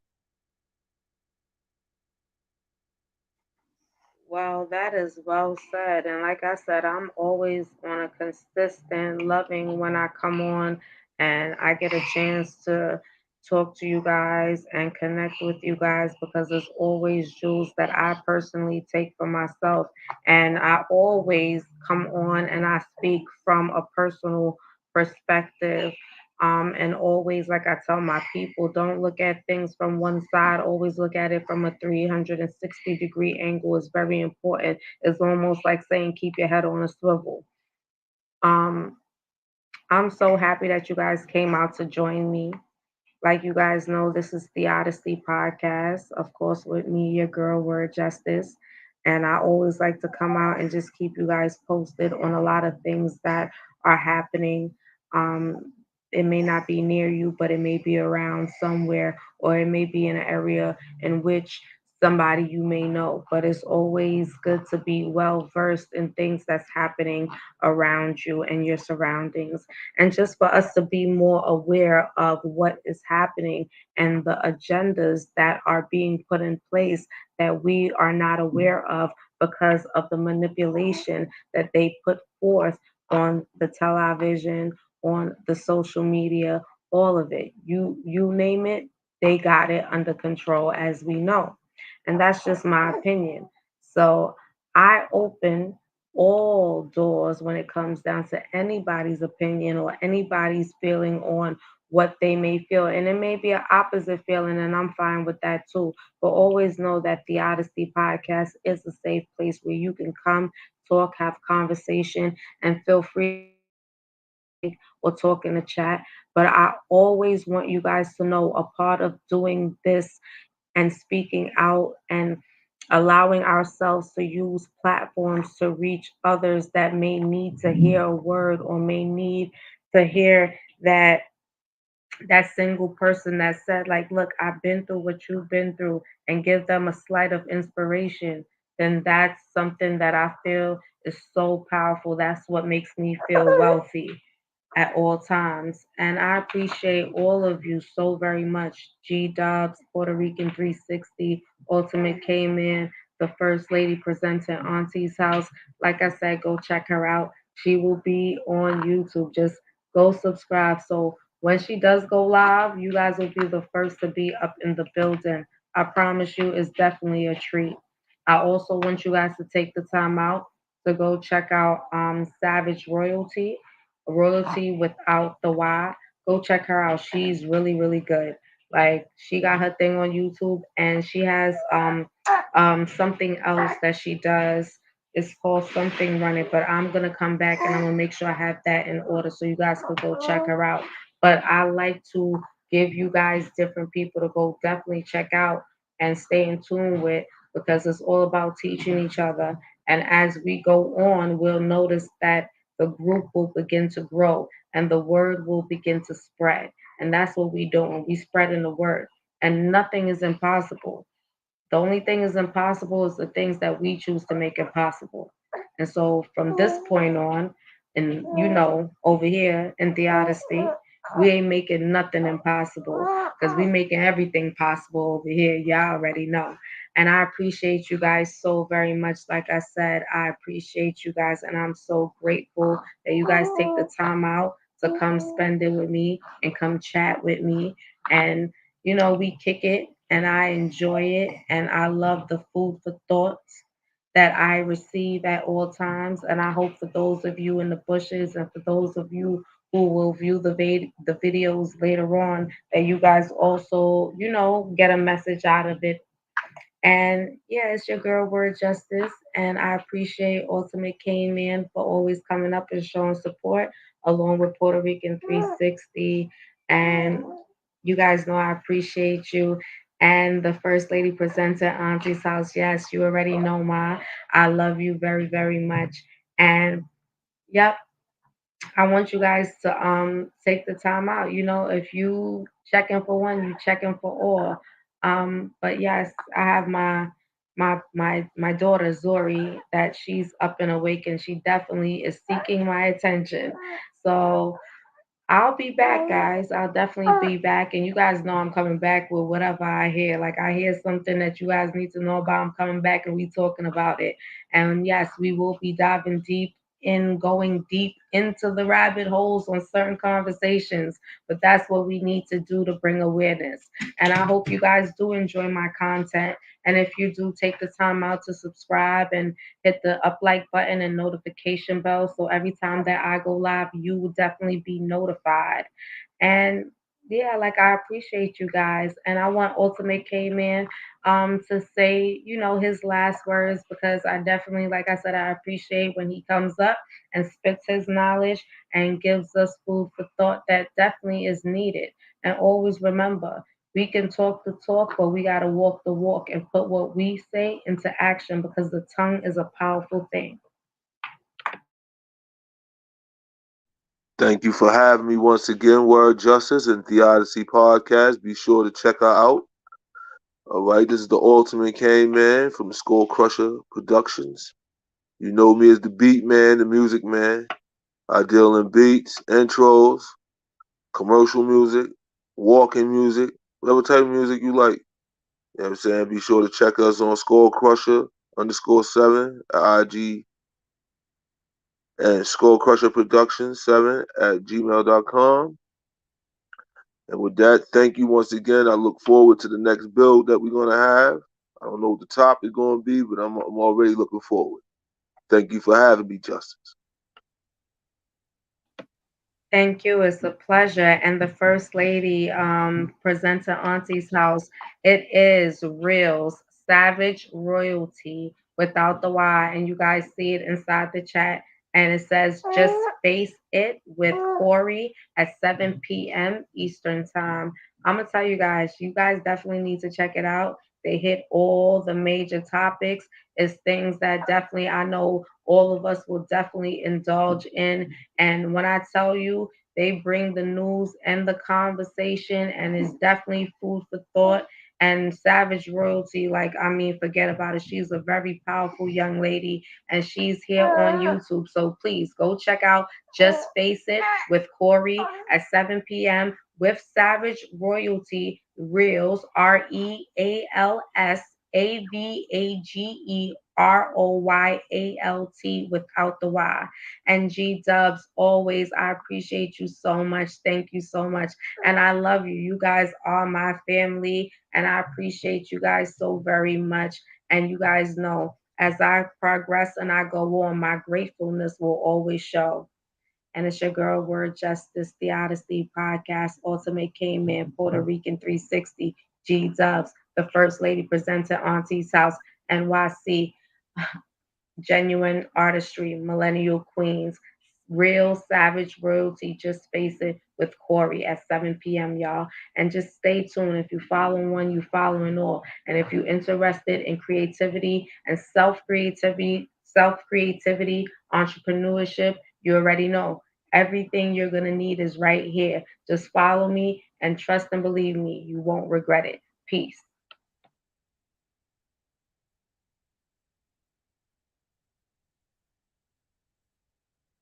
S1: Well, that is well said. And like I said, I'm always on a consistent loving when I come on and I get a chance to talk to you guys and connect with you guys, because there's always jewels that I personally take for myself. And I always come on and I speak from a personal perspective. And always, like I tell my people, don't look at things from one side. Always look at it from a 360-degree angle. Is very important. It's almost like saying keep your head on a swivel. Um, I'm so happy that you guys came out to join me. Like you guys know, this is the Odyssey podcast, of course, with me, your girl, Word Justice. And I always like to come out and just keep you guys posted on a lot of things that are happening. Um, it may not be near you, but it may be around somewhere, or it may be in an area in which somebody you may know. But it's always good to be well versed in things that's happening around you and your surroundings, and just for us to be more aware of what is happening and the agendas that are being put in place that we are not aware of because of the manipulation that they put forth on the television, on the social media, all of it. You name it, they got it under control, as we know. And that's just my opinion. So I open all doors when it comes down to anybody's opinion or anybody's feeling on what they may feel. And it may be an opposite feeling, and I'm fine with that too. But always know that the Odyssey podcast is a safe place where you can come, talk, have conversation, and feel free or talk in the chat. But I always want you guys to know a part of doing this and speaking out and allowing ourselves to use platforms to reach others that may need to hear a word or may need to hear that single person that said like, look, I've been through what you've been through, and give them a slight of inspiration, then that's something that I feel is so powerful. That's what makes me feel wealthy. at all times. And I appreciate all of you so very much. G Dubs, Puerto Rican 360, Ultimate K Man, the First Lady presenting Auntie's House. Like I said, go check her out. She will be on YouTube. Just go subscribe. So when she does go live, you guys will be the first to be up in the building. I promise you, it's definitely a treat. I also want you guys to take the time out to go check out Savage Royalty without the Y. Go check her out. She's really, really good. Like she got her thing on YouTube and she has something else that she does. It's called something running, but I'm gonna come back and I'm gonna make sure I have that in order so you guys can go check her out. But I like to give you guys different people to go definitely check out and stay in tune with because it's all about teaching each other. And as we go on, we'll notice that the group will begin to grow and the word will begin to spread. And that's what we doing. We spreading the word. And nothing is impossible. The only thing is impossible is the things that we choose to make impossible. And so from this point on, and over here in Theodicy, we ain't making nothing impossible because we making everything possible over here. Y'all already know. And I appreciate you guys so very much. Like I said, I appreciate you guys, and I'm so grateful that you guys take the time out to come spend it with me and come chat with me. And we kick it and I enjoy it and I love the food for thoughts that I receive at all times. And I hope for those of you in the bushes and for those of you who will view the videos later on that you guys also, get a message out of it. And yeah, it's your girl Word Justice, and I appreciate Ultimate Cane Man for always coming up and showing support, along with Puerto Rican 360. And you guys know I appreciate you. And the First Lady presenter, Auntie's House. Yes, you already know I love you very, very much. And yep, I want you guys to take the time out. If you checking for one, you checking for all. But yes, I have my daughter Zori that she's up and awake and she definitely is seeking my attention. So I'll be back, guys. I'll definitely be back. And you guys know I'm coming back with whatever I hear. Like I hear something that you guys need to know about. I'm coming back and we talking about it. And yes, we will be diving deep in going deep into the rabbit holes on certain conversations. But that's what we need to do to bring awareness. And I hope you guys do enjoy my content. And if you do take the time out to subscribe and hit the up like button and notification bell so every time that I go live, you will definitely be notified. And yeah, like I appreciate you guys. And I want Ultimate K Man to say, his last words because I definitely, like I said, I appreciate when he comes up and spits his knowledge and gives us food for thought that definitely is needed. And always remember, we can talk the talk, but we got to walk the walk and put what we say into action because the tongue is a powerful thing.
S3: Thank you for having me once again, Word Justice and Theodicy Podcast. Be sure to check her out. All right, this is the Ultimate Cane Man from the Skull Crusher Productions. You know me as the Beat Man, the Music Man. I deal in beats, intros, commercial music, walking music, whatever type of music you like. You know what I'm saying? Be sure to check us on Skull Crusher _7 at IG and Skull Crusher Productions 7 at gmail.com. And with that, thank you once again. I look forward to the next build that we're going to have. I don't know what the topic is going to be, but I'm already looking forward. Thank you for having me, Justice.
S1: Thank you. It's a pleasure. And the First Lady presenter Auntie's House, it is Reels, Savage Royalty without the Y. And you guys see it inside the chat. And it says just face it with Corey at 7 p.m. Eastern Time. I'm going to tell you guys definitely need to check it out. They hit all the major topics. It's things that definitely I know all of us will definitely indulge in. And when I tell you, they bring the news and the conversation, and it's definitely food for thought. And Savage Royalty, like, I mean, forget about it. She's a very powerful young lady, and she's here on YouTube. So please go check out Just Face It with Corey at 7 p.m. with Savage Royalty Reels, ReAlsAvAgeRoyalt without the Y. And G Dubs, always, I appreciate you so much. Thank you so much. And I love you. You guys are my family, and I appreciate you guys so very much. And you guys know, as I progress and I go on, my gratefulness will always show. And it's your girl, Word Justice, the Odyssey Podcast, Ultimate K-Man, Puerto Rican 360, G Dubs, the First Lady Presenter, Auntie's House, NYC, Genuine Artistry, Millennial Queens, Real Savage Royalty, Just Face It with Corey at 7 p.m., y'all. And just stay tuned. If you follow one, you following all. And if you're interested in creativity and self creativity, entrepreneurship, you already know. Everything you're going to need is right here. Just follow me and trust and believe me. You won't regret it. Peace.